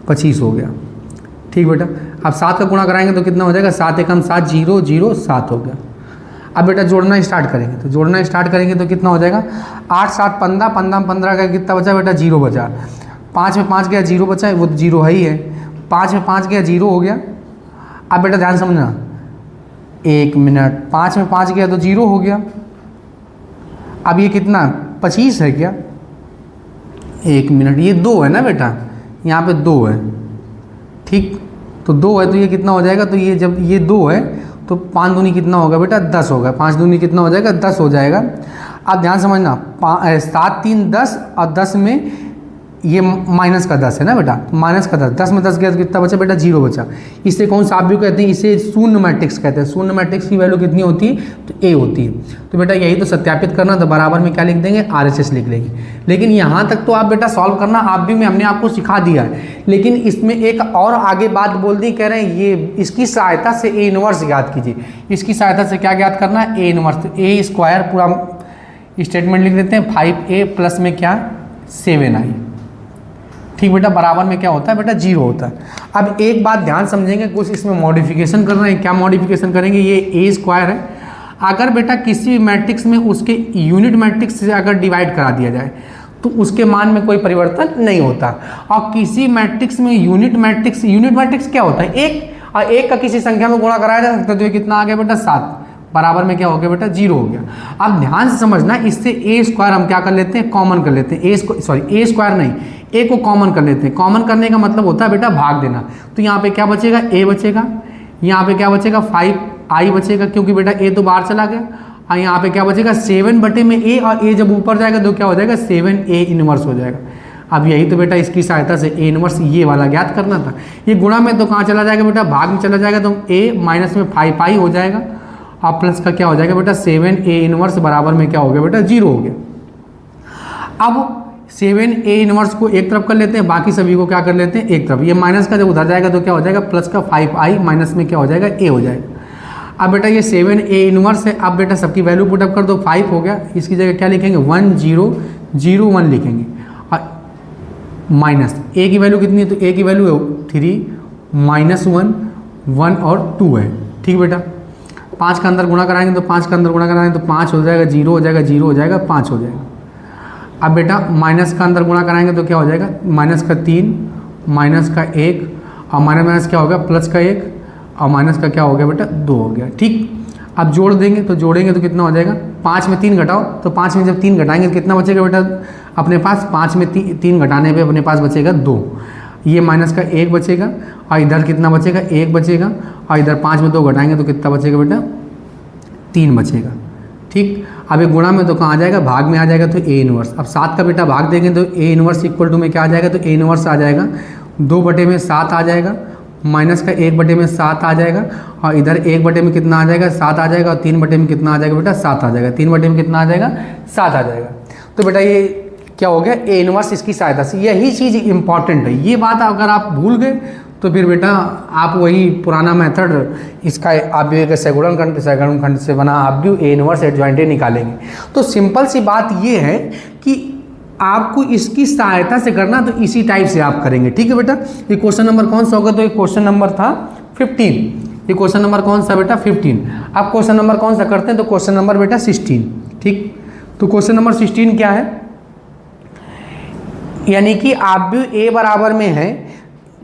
25 हो गया। ठीक बेटा, अब 7 का गुणा कराएंगे तो कितना हो जाएगा 7 एकम 7 0 0 7 हो गया। अब बेटा जोड़ना स्टार्ट करेंगे, तो जोड़ना स्टार्ट करेंगे तो कितना हो जाएगा 8 7 15 15 15 का कितना बचा बेटा 0 बचा। 5 में 5 गया 0 बचा है, वो तो 0 है ही है। 5 में 5 गया 0 हो गया। अब बेटा ध्यान समझना, 1 मिनट, 5 में 5 गया तो 0 हो गया। अब ये कितना 25 है क्या, 1 मिनट, ये 2 है ना बेटा, यहाँ पे 2 है। ठीक, तो 2 है तो ये कितना हो जाएगा, तो ये जब ये 2 है तो 5 दूनी कितना होगा बेटा 10 होगा, 5 दूनी कितना हो जाएगा 10 हो जाएगा। अब ध्यान समझना 7 3 10 और 10 में ये माइनस का 10 है ना बेटा, माइनस का 10 में 10 गया तो कितना बचा बेटा 0 बचा। इसे कौन सा आप भी कहते हैं, इसे शून्य मैट्रिक्स कहते हैं। शून्य मैट्रिक्स की वैल्यू कितनी होती है, तो ए होती है। तो बेटा यही तो सत्यापित करना, तो बराबर में क्या लिख देंगे RHS लिख लेंगे। लेकिन यहाँ तक तो आप बेटा सॉल्व करना आप भी हमने आपको सिखा दिया है, लेकिन इसमें एक और आगे बात बोल दी, कह रहे हैं ये इसकी सहायता से ए इनवर्स ज्ञात कीजिए। इसकी सहायता से क्या ज्ञात करना है, ए इनवर्स। ए स्क्वायर पूरा स्टेटमेंट लिख देते हैं 5a प्लस में क्या 7i। ठीक बेटा, बराबर में क्या होता है बेटा, 0 होता है। अब एक बात ध्यान समझेंगे, कुछ इसमें मॉडिफिकेशन कर रहे हैं। क्या मॉडिफिकेशन करेंगे, ये ए स्क्वायर है, अगर बेटा किसी भी मैट्रिक्स में उसके यूनिट मैट्रिक्स से अगर डिवाइड करा दिया जाए तो उसके मान में कोई परिवर्तन नहीं होता। और किसी मैट्रिक्स में यूनिट मैट्रिक्स क्या होता है, एक, और एक का किसी संख्या में गुणा कराया जा सकता है, तो ये कितना आ गया बेटा 7, बराबर में क्या हो गया बेटा 0 हो गया। अब ध्यान से समझना, इससे ए स्क्वायर हम क्या कर लेते हैं, कॉमन कर लेते हैं। ए स्क्वायर नहीं, ए को कॉमन कर लेते हैं। कॉमन करने का मतलब होता है बेटा भाग देना। तो यहाँ पे क्या बचेगा, ए बचेगा, यहाँ पे क्या बचेगा 5i बचेगा, क्योंकि बेटा ए तो बाहर चला गया। और यहाँ पे क्या बचेगा 7 बटे में ए, और ए जब ऊपर जाएगा तो क्या हो जाएगा 7a इनवर्स हो जाएगा। अब यही तो बेटा इसकी सहायता से ए इनवर्स ये वाला ज्ञात करना था। ये गुणा में तो कहाँ चला जाएगा बेटा, भाग में चला जाएगा, तो ए माइनस में 5i हो जाएगा, और प्लस का क्या हो जाएगा बेटा 7a इनवर्स बराबर में क्या हो गया बेटा 0 हो गया। अब 7a इनवर्स को एक तरफ कर लेते हैं, बाकी सभी को क्या कर लेते हैं एक तरफ। ये माइनस का जब उधर जाएगा तो क्या हो जाएगा, प्लस का 5i माइनस में क्या हो जाएगा a हो जाएगा। अब बेटा ये 7a इनवर्स है, अब बेटा सबकी वैल्यू पुटअप कर दो, 5 हो गया, इसकी जगह क्या लिखेंगे 1 0 0 1 लिखेंगे, और माइनस a की वैल्यू कितनी है, तो a की वैल्यू है 3 माइनस 1 1 और 2 है। ठीक बेटा, 5 का अंदर गुणा कराएंगे तो 5 का अंदर गुणा कराएंगे तो 5 हो जाएगा, 0 हो जाएगा, 0 हो जाएगा, 5 हो जाएगा। अब बेटा माइनस का अंदर गुणा कराएंगे तो क्या हो जाएगा, माइनस का 3 माइनस का 1 और माइनस क्या हो गया प्लस का 1 और माइनस का क्या हो गया बेटा 2 हो गया। ठीक, अब जोड़ेंगे तो कितना हो जाएगा, 5 में 3 घटाओ, तो 5 में जब 3 घटाएंगे तो कितना बचेगा बेटा अपने पास, 5 में 3 घटाने पे अपने पास बचेगा 2, ये माइनस का 1 बचेगा, और इधर कितना बचेगा 1 बचेगा, और इधर 5 में 2 घटाएंगे तो कितना बचेगा बेटा 3 बचेगा। ठीक, अब ये गुणा में तो कहाँ आ जाएगा, भाग में आ जाएगा, तो ए इनवर्स। अब 7 का बेटा भाग देंगे तो ए इनवर्स इक्वल टू में क्या आ जाएगा, तो ए इनवर्स आ जाएगा 2 बटे में 7 आ जाएगा, माइनस का 1 बटे में 7 आ जाएगा, और इधर 1 बटे में कितना आ जाएगा 7 आ जाएगा, और 3 बटे में कितना आ जाएगा बेटा 7 आ जाएगा, 3 बटे में कितना आ जाएगा 7 आ जाएगा। तो बेटा ये क्या हो गया, ए इनवर्स इसकी सहायता से। यही चीज़ इंपॉर्टेंट है, ये बात अगर आप भूल गए तो फिर बेटा आप वही पुराना मेथड इसका आप भी सगुणन खंड से बना आप भी ए इनवर्स एडजॉइंट निकालेंगे। तो सिंपल सी बात ये है कि आपको इसकी सहायता से करना, तो इसी टाइप से आप करेंगे। ठीक है बेटा, ये क्वेश्चन नंबर कौन सा होगा, तो ये क्वेश्चन नंबर था 15। ये क्वेश्चन नंबर कौन सा बेटा 15। आप क्वेश्चन नंबर कौन सा करते हैं, तो क्वेश्चन नंबर बेटा 16। ठीक, तो क्वेश्चन नंबर 16 क्या है, यानी कि आप भी ए बराबर में है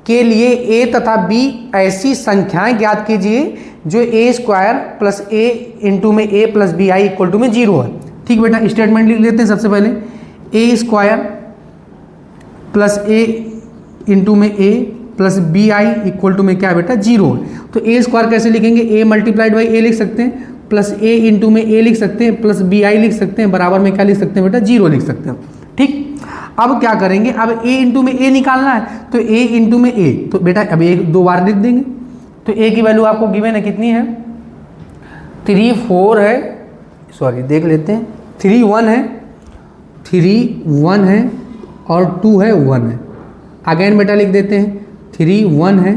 के लिए ए तथा बी ऐसी संख्याएं ज्ञात कीजिए जो A square plus A into में A plus B I equal to में 0 है। ठीक बेटा, स्टेटमेंट लिख लेते हैं सबसे पहले, A square plus A into में A plus B I equal to में क्या है बेटा 0 है। तो ए स्क्वायर कैसे लिखेंगे, ए मल्टीप्लाइड बाई ए लिख सकते हैं, प्लस ए इंटू में ए लिख सकते हैं, प्लस बी आई लिख सकते हैं, बराबर में क्या लिख सकते हैं बेटा 0 लिख सकते हैं। ठीक, अब क्या करेंगे, अब a इंटू में a निकालना है, तो a इंटू में a, तो बेटा अब एक 2 बार लिख देंगे। तो a की वैल्यू आपको गिवन है, कितनी है 3 4 है, सॉरी देख लेते हैं, 3 1 है, 3 1 है और 2 है 1 है। अगेन बेटा लिख देते हैं, 3 1 है,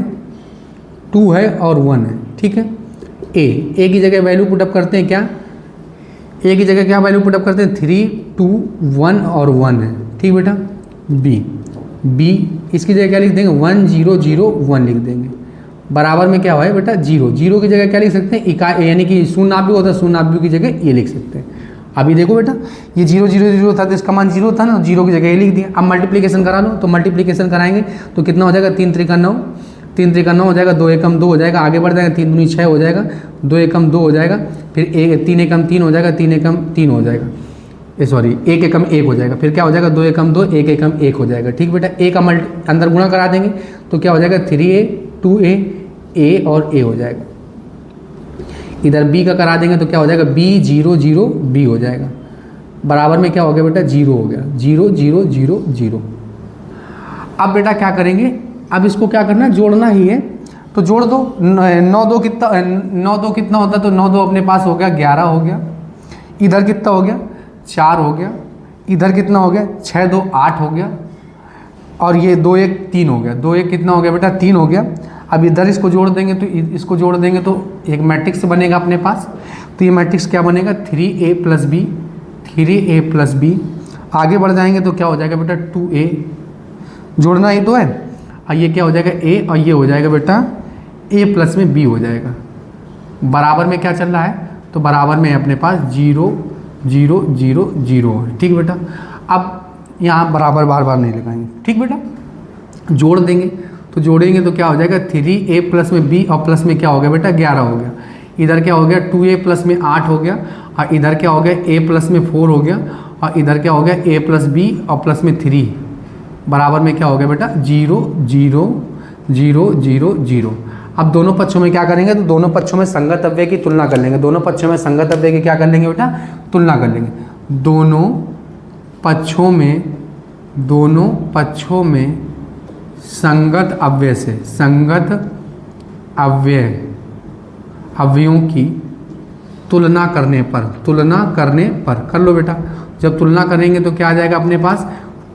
2 है और 1 है। ठीक है, a की जगह वैल्यू पुटअप करते हैं, क्या a की जगह क्या वैल्यू पुटअप करते हैं, 3 2 1 और 1 है। ठीक बेटा, b इसकी जगह क्या लिख देंगे 1 0 0 1 लिख देंगे, बराबर में क्या हुआ है बेटा 0 0 की जगह क्या लिख सकते हैं इकाई, यानी कि शून्यावधि होता है, शून्यावधि की जगह ये लिख सकते हैं। अभी देखो बेटा ये 0 0 0 था तो इसका मान 0 था ना, 0 की जगह ये लिख दिया। अब मल्टीप्लिकेशन करा लो, तो मल्टीप्लिकेशन कराएंगे तो कितना हो जाएगा 3 3 का 9, 3 3 का 9 हो जाएगा, 2 एकम 2 हो जाएगा, आगे बढ़ जाएगा, 3 दूनी 6 हो जाएगा, 2 एकम 2 हो जाएगा, फिर 3 एकम 3 हो जाएगा, 3 एकम 3 हो जाएगा, सॉरी 1 एकम 1 हो जाएगा, फिर क्या हो जाएगा 2 एकम 2 1 एकम 1 हो जाएगा। ठीक बेटा, a का अंदर गुणा करा देंगे तो क्या हो जाएगा 3a 2a a और a हो जाएगा। इधर b का करा देंगे तो क्या हो जाएगा b 0 0 b हो जाएगा, बराबर में क्या हो गया बेटा 0 हो गया, 0 0 0 0। अब बेटा क्या करेंगे, अब इसको क्या करना है, जोड़ना ही है, तो जोड़ दो। 9 2 कितना होता है, तो 9 2 अपने पास हो गया 11 हो गया, इधर कितना हो गया 4 हो गया, इधर कितना हो गया 6 2 8 हो गया, और ये 2 1 3 हो गया, 2 1 कितना हो गया बेटा 3 हो गया। अब इधर इसको जोड़ देंगे तो इसको जोड़ देंगे तो एक मैट्रिक्स बनेगा अपने पास, तो ये मैट्रिक्स क्या बनेगा 3a plus b, 3a plus b। आगे बढ़ जाएंगे तो क्या हो जाएगा बेटा 2a जोड़ना ही तो है। और ये क्या हो जाएगा ए, और ये हो जाएगा बेटा ए प्लस में बी हो जाएगा। बराबर में क्या चल रहा है, तो बराबर में अपने पास 0 0 0 0 है। ठीक बेटा, अब यहाँ बराबर बार बार नहीं लगाएंगे। ठीक बेटा, जोड़ देंगे, तो जोड़ेंगे तो क्या हो जाएगा 3a प्लस में b और प्लस में क्या हो गया बेटा 11 हो गया। इधर क्या हो गया 2a प्लस में 8 हो गया, और इधर क्या हो गया a प्लस में 4 हो गया, और इधर क्या हो गया a प्लस b और प्लस में 3 बराबर में क्या हो गया बेटा 0 0 0 0 0। अब दोनों पक्षों में क्या करेंगे, तो दोनों पक्षों में संगत अव्यय की तुलना कर लेंगे। दोनों पक्षों में संगत अव्यय की क्या कर लेंगे बेटा, तुलना कर लेंगे। दोनों पक्षों में संगत अव्यय से, संगत अवयवों की तुलना करने पर कर लो बेटा। जब तुलना करेंगे तो क्या आ जाएगा अपने पास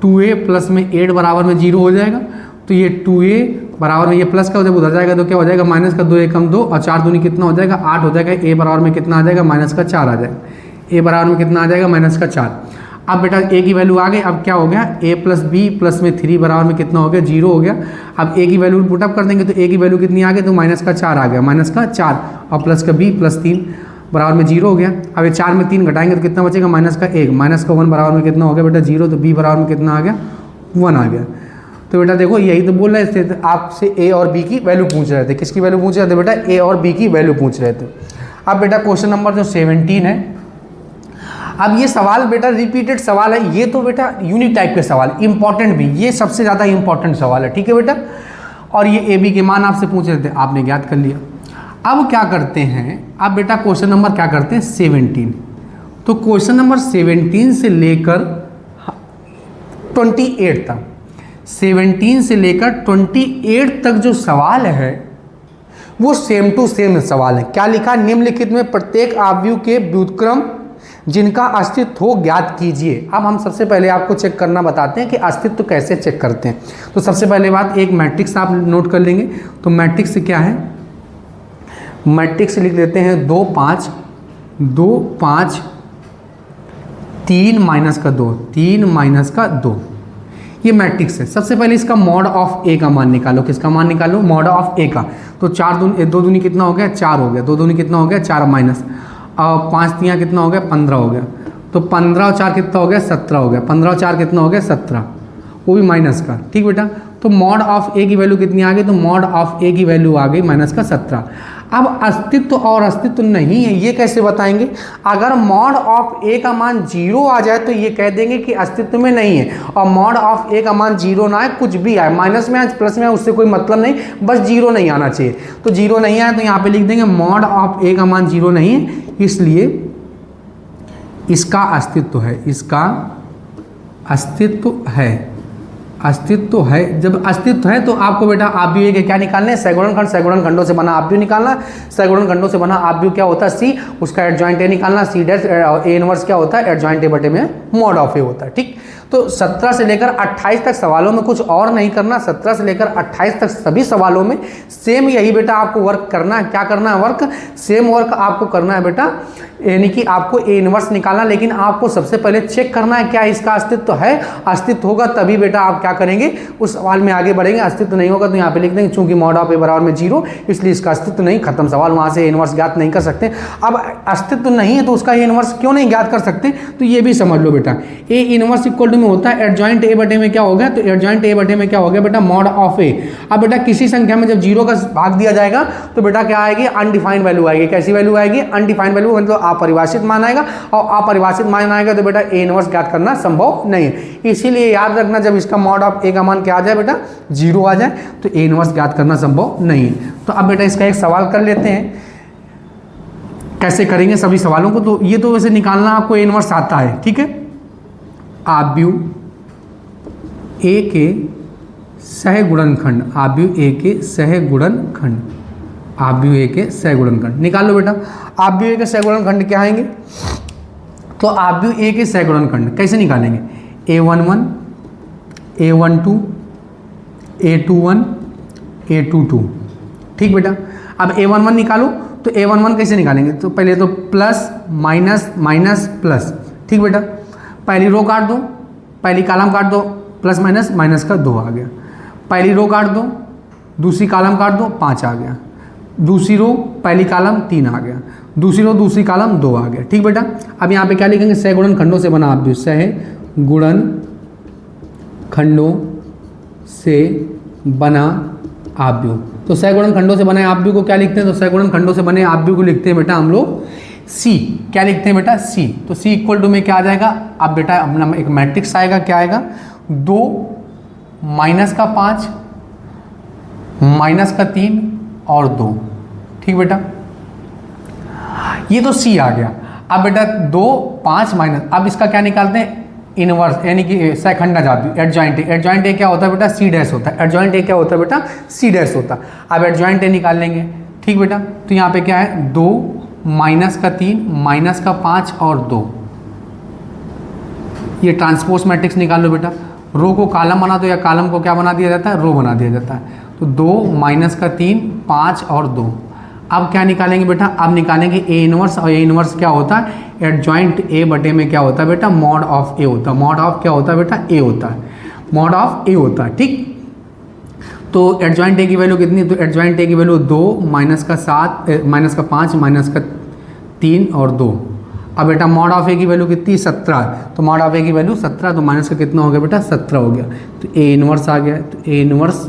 2a प्लस में 8 बराबर में 0 हो जाएगा। तो ये 2a बराबर में ये प्लस का जब उधर जाएगा तो क्या हो जाएगा माइनस का 2 एकम 2 और 4 दूनी कितना हो जाएगा 8 हो जाएगा। a बराबर में कितना आ जाएगा माइनस का 4 आ जाएगा। a बराबर में कितना आ जाएगा माइनस का 4। अब बेटा a की वैल्यू आ गई। अब क्या हो गया a प्लस बी प्लस में 3 बराबर में कितना हो गया 0 हो गया। अब a की वैल्यू पुटअप कर देंगे तो a की वैल्यू कितनी आ गई, तो माइनस का 4 आ गया, माइनस का 4 और प्लस का b प्लस 3 बराबर में 0 हो गया। अब ये 4 में 3 घटाएंगे तो कितना बचेगा माइनस का 1, माइनस का 1 बराबर में कितना हो गया बेटा 0, तो b बराबर में कितना आ गया 1 आ गया। तो बेटा देखो यही तो बोल रहे थे, आपसे a और b की वैल्यू पूछ रहे थे। किसकी वैल्यू पूछ रहे थे बेटा, a और b की वैल्यू पूछ रहे थे। अब बेटा क्वेश्चन नंबर जो 17 है, अब ये सवाल बेटा रिपीटेड सवाल है, ये तो बेटा यूनिक टाइप के सवाल, इंपॉर्टेंट भी, ये सबसे ज़्यादा इंपॉर्टेंट सवाल है। ठीक है बेटा, और ये ए बी के मान आपसे पूछ रहे थे, आपने ज्ञात कर लिया। अब क्या करते हैं, अब बेटा क्वेश्चन नंबर क्या करते हैं 17। तो क्वेश्चन नंबर 17 से लेकर 28 तक, 17 से लेकर 28 तक जो सवाल है वो सेम टू सेम सवाल है। क्या लिखा, निम्नलिखित में प्रत्येक आव्यूह के व्युत्क्रम जिनका अस्तित्व हो ज्ञात कीजिए। अब हम सबसे पहले आपको चेक करना बताते हैं कि अस्तित्व कैसे चेक करते हैं। तो सबसे पहले बात, एक मैट्रिक्स आप नोट कर लेंगे। तो मैट्रिक्स क्या है, मैट्रिक्स लिख लेते हैं 2 5 2 5 3 माइनस का 2 3 माइनस का 2, ये मैट्रिक्स है। सबसे पहले इसका मॉड ऑफ ए का मान निकालो। किसका मान निकालो, मॉड ऑफ ए का। तो 2 दूनी कितना हो गया 4 हो गया, 2 दूनी कितना हो गया 4 माइनस, और 5 तियाँ कितना हो गया 15 हो गया। तो 15 और 4 कितना हो गया 17 हो गया, 15 और 4 कितना हो गया 17, वो भी माइनस का। ठीक बेटा, तो मॉड ऑफ ए की वैल्यू कितनी आ गई, तो मॉड ऑफ ए की वैल्यू आ गई माइनस का 17। अब अस्तित्व और अस्तित्व नहीं है ये कैसे बताएंगे, अगर मॉड ऑफ ए का मान 0 आ जाए तो ये कह देंगे कि अस्तित्व में नहीं है, और मॉड ऑफ ए का मान 0 ना आए, कुछ भी आए, माइनस में आए प्लस में आए, उससे कोई मतलब नहीं, बस 0 नहीं आना चाहिए। तो 0 नहीं आया तो यहाँ पे लिख देंगे मॉड ऑफ ए का मान 0 नहीं है, इसलिए इसका अस्तित्व है, इसका अस्तित्व है, अस्तित्व है। जब अस्तित्व है तो आपको बेटा आव्यूह के क्या निकालने हैं, सगुणन खंड, सगुणन खंडों से बना आव्यूह निकालना। सगुणन खंडों से बना आव्यूह क्या होता है सी, उसका एडजॉइंट ए निकालना, सी डैश ए इनवर्स क्या होता है एडजॉइंट ए बटे में मॉड ऑफ ए होता है। ठीक, तो 17 से लेकर 28 तक सवालों में कुछ और नहीं करना, 17 से लेकर 28 तक सभी सवालों में सेम यही बेटा आपको वर्क करना है। क्या करना है, वर्क, सेम वर्क आपको करना है बेटा, यानी कि आपको ए इनवर्स निकालना। लेकिन आपको सबसे पहले चेक करना है क्या इसका अस्तित्व है, अस्तित्व होगा तभी बेटा आप क्या करेंगे उस सवाल में आगे बढ़ेंगे। अस्तित्व नहीं होगा तो यहाँ पे लिख देंगे चूंकि मॉड ऑफ ए बराबर में 0, इसलिए इसका अस्तित्व नहीं, खत्म सवाल, वहाँ से ए इनवर्स ज्ञात नहीं कर सकते। अब अस्तित्व नहीं है तो उसका ए इनवर्स क्यों नहीं ज्ञात कर सकते, तो ये भी समझ लो बेटा, ए इनवर्स इक्वल टू में होता है एडजॉइंट ए बटे में क्या हो गया, तो एडजॉइंट ए बटे में क्या हो गया बेटा मॉड ऑफ ए। अब बेटा किसी संख्या में जब 0 का भाग दिया जाएगा तो बेटा क्या आएगी, अनडिफाइंड वैल्यू आएगी। कैसी वैल्यू आएगी, अनडिफाइंड वैल्यू, मतलब अपरिभाषित मान आएगा, और अपरिभाषित मान आएगा तो बेटा ए इनवर्स ज्ञात करना संभव नहीं है। इसीलिए याद रखना, जब इसका मॉड ऑफ ए का मान क्या आ जाए बेटा 0 आ जाए तो ए इनवर्स ज्ञात करना संभव नहीं है। तो अब बेटा इसका एक सवाल कर लेते हैं, कैसे करेंगे सभी सवालों को। तो ये तो वैसे निकालना आपको ए इनवर्स आता है, ठीक है। आव्यूह ए के सहगुणनखंड, आव्यूह ए के सहगुणनखंड, आव्यूह ए के सहगुणनखंड निकाल लो बेटा। आव्यूह ए के सहगुणनखंड क्या आएंगे, तो आव्यूह ए के सहगुणनखंड कैसे निकालेंगे, a11 a12 a21 a22। ठीक बेटा, अब a11 निकालो, तो a11 कैसे निकालेंगे, तो पहले तो प्लस माइनस माइनस प्लस। ठीक बेटा, पहली रो काट दो, पहली कॉलम काट दो, प्लस माइनस माइनस का 2 आ गया। पहली रो काट दो, दूसरी कॉलम काट दो, 5 आ गया। दूसरी रो पहली कॉलम 3 आ गया, दूसरी रो दूसरी कॉलम 2 आ गया। ठीक बेटा, अब यहाँ पे क्या लिखेंगे, सह गुणन खंडों से बना आव्यूह, सह गुणन खंडों से बना आव्यूह। तो सह गुणन खंडों से बने आव्यूह को क्या लिखते हैं, तो सह गुणन खंडों से बने आव्यूह को लिखते हैं बेटा हम लोग सी। क्या लिखते हैं बेटा, सी। तो सी इक्वल टू में क्या आ जाएगा, अब बेटा अपना एक मैट्रिक्स आएगा, क्या आएगा, 2 माइनस का 5 माइनस का 3 और 2। ठीक बेटा, ये तो सी आ गया। अब बेटा 2 5 माइनस, अब इसका क्या निकालते हैं, इनवर्स, यानी कि सहखंडज आव्यूह, एडजॉइंट ए। एडजॉइंट ए क्या होता है बेटा, सी डैश होता है। एडजॉइंट ए क्या होता है बेटा, सी डैश होता है। अब एडजॉइंट ए निकाल लेंगे। ठीक बेटा, तो यहाँ पे क्या है, 2 माइनस का 3 माइनस का 5 और 2। ये ट्रांसपोज मैट्रिक्स निकाल लो बेटा। रो को कॉलम बना दो या कॉलम को क्या बना दिया जाता है, रो बना दिया जाता है। तो 2 माइनस का 3 5 और 2। अब क्या निकालेंगे बेटा, अब निकालेंगे ए इनवर्स, और ए इनवर्स क्या होता है, एडजॉइंट ए बटे में क्या होता है बेटा, मॉड ऑफ ए होता है। मॉड ऑफ क्या होता है बेटा, ए होता है, मॉड ऑफ ए होता है। ठीक, तो एडजॉइंट ए की वैल्यू कितनी, तो एडजॉइंट ए की वैल्यू 2 माइनस का 7 माइनस का 5 माइनस का 3 और 2। अब बेटा मॉड ऑफ ए की वैल्यू कितनी, 17। तो मॉड ऑफ ए की वैल्यू 17, तो माइनस का कितना हो गया बेटा, 17 हो गया। तो ए इनवर्स आ गया, तो ए इनवर्स।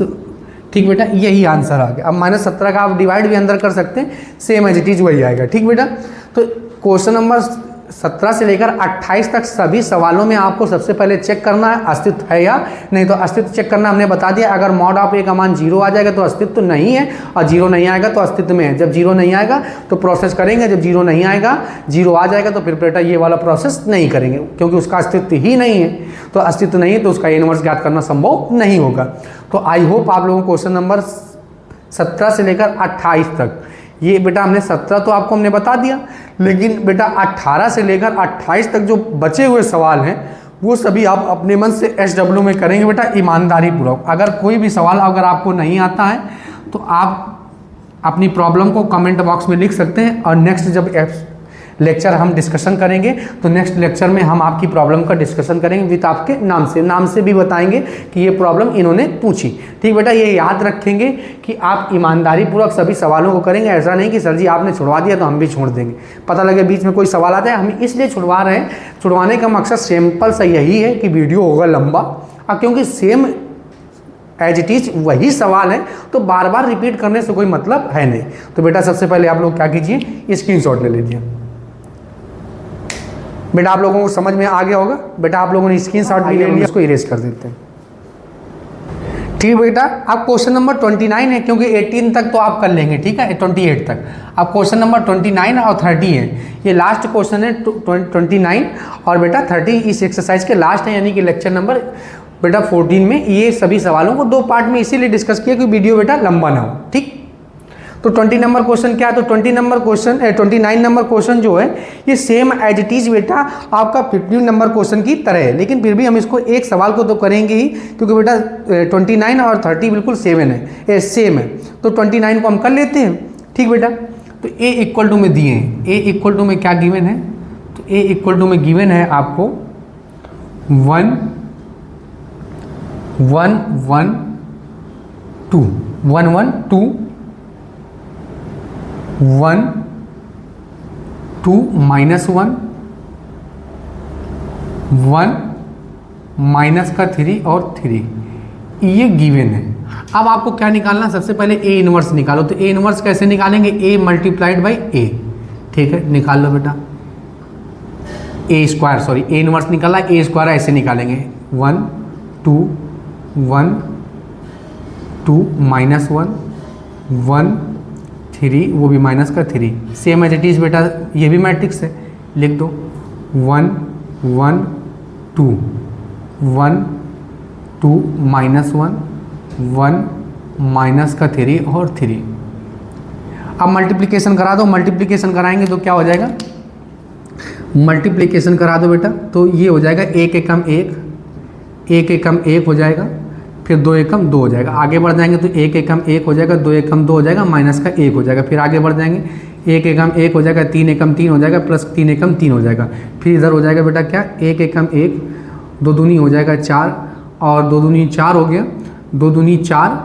ठीक बेटा, यही आंसर आ गया। अब -17 का आप डिवाइड भी अंदर कर सकते हैं, सेम एज इट इज वही आएगा। ठीक बेटा, तो क्वेश्चन नंबर 17 से लेकर 28 तक सभी सवालों में आपको सबसे पहले चेक करना है अस्तित्व है या नहीं। तो अस्तित्व चेक करना हमने बता दिया। अगर मॉड ऑफ ए का मान 0 आ जाएगा तो अस्तित्व तो नहीं है, और 0 नहीं आएगा तो अस्तित्व में है। जब 0 नहीं आएगा तो प्रोसेस करेंगे, जब 0 नहीं आएगा, 0 आ जाएगा तो फिर बेटा ये वाला प्रोसेस नहीं करेंगे, क्योंकि उसका अस्तित्व ही नहीं है। तो अस्तित्व नहीं है तो उसका इनवर्स ज्ञात करना संभव नहीं होगा। तो आई होप आप लोगों को क्वेश्चन नंबर 17 से लेकर 28 तक, ये बेटा हमने 17 तो आपको हमने बता दिया, लेकिन बेटा 18 से लेकर 28 तक जो बचे हुए सवाल हैं वो सभी आप अपने मन से SW में करेंगे बेटा, ईमानदारी पूर्वक। अगर कोई भी सवाल अगर आपको नहीं आता है तो आप अपनी प्रॉब्लम को कमेंट बॉक्स में लिख सकते हैं, और नेक्स्ट जब लेक्चर हम डिस्कशन करेंगे तो नेक्स्ट लेक्चर में हम आपकी प्रॉब्लम का डिस्कशन करेंगे विद आपके नाम से भी बताएंगे कि ये प्रॉब्लम इन्होंने पूछी। ठीक बेटा, ये याद रखेंगे कि आप ईमानदारी पूर्वक सभी सवालों को करेंगे। ऐसा नहीं कि सर जी आपने छुड़वा दिया तो हम भी छोड़ देंगे, पता लगे बीच में कोई सवाल आता है। हम इसलिए छुड़वा रहे हैं, छुड़वाने का मकसद सिंपल सा यही है कि वीडियो होगा लंबा, और क्योंकि सेम एज इट इज वही सवाल है तो बार बार रिपीट करने से कोई मतलब है नहीं। तो बेटा सबसे पहले आप लोग क्या कीजिए, स्क्रीनशॉट ले लीजिए। बेटा आप लोगों को समझ में आ गया होगा। बेटा आप लोगों ने स्क्रीनशॉट भी ले लिया, उसको इरेज कर देते हैं। ठीक बेटा, अब क्वेश्चन नंबर 29 है, क्योंकि 18 तक तो आप कर लेंगे, ठीक है, 28 तक। अब क्वेश्चन नंबर 29 और 30 है, ये लास्ट क्वेश्चन है 29 और बेटा 30 इस एक्सरसाइज के लास्ट है, यानी कि लेक्चर नंबर बेटा 14 में ये सभी सवालों को 2 पार्ट में इसीलिए डिस्कस किया कि वीडियो बेटा लंबा ना हो। ठीक, तो 20 नंबर क्वेश्चन क्या है, तो 29 नंबर क्वेश्चन जो है ये सेम एज इट इज बेटा आपका 15 नंबर क्वेश्चन की तरह है, लेकिन फिर भी हम इसको एक सवाल को तो करेंगे ही, क्योंकि बेटा 29 और 30 बिल्कुल सेम है। तो 29 को हम कर लेते हैं। ठीक बेटा, तो ए इक्वल टू में दिए हैं, ए इक्वल टू में क्या गिवन है, तो ए इक्वल टू में गिवन है आपको 1 1 1 2 1 1 2 1 2 -1 1 माइनस का 3 और 3, ये गिवन है। अब आपको क्या निकालना, सबसे पहले ए इनवर्स निकालो। तो ए इनवर्स कैसे निकालेंगे, ए मल्टीप्लाइड बाई ए। ठीक है, निकाल लो बेटा, ए स्क्वायर, सॉरी ए इनवर्स निकाला, ए स्क्वायर ऐसे निकालेंगे 1 2 1 2 -1 1 3, वो भी माइनस का 3, सेम एज इट इज बेटा, ये भी मैट्रिक्स है, लिख दो 1 1 2 1 2 -1 1 माइनस का 3 और 3। अब मल्टीप्लिकेशन करा दो, मल्टीप्लिकेशन कराएंगे तो क्या हो जाएगा, मल्टीप्लिकेशन करा दो बेटा, तो ये हो जाएगा 1 एकम 1 1 एकम 1 हो जाएगा, फिर 2 एकम 2 हो जाएगा। आगे बढ़ जाएंगे तो 1 एकम 1 हो जाएगा, 2 एकम 2 हो जाएगा, माइनस का 1 हो जाएगा। फिर आगे बढ़ जाएंगे 1 एकम 1 हो जाएगा, 3 एकम 3 हो जाएगा, प्लस 3 एकम 3 हो जाएगा। फिर इधर हो जाएगा बेटा क्या, 1 एकम 1 2 दूनी हो जाएगा 4 और 2 दूनी 4 हो गया, 2 दूनी 4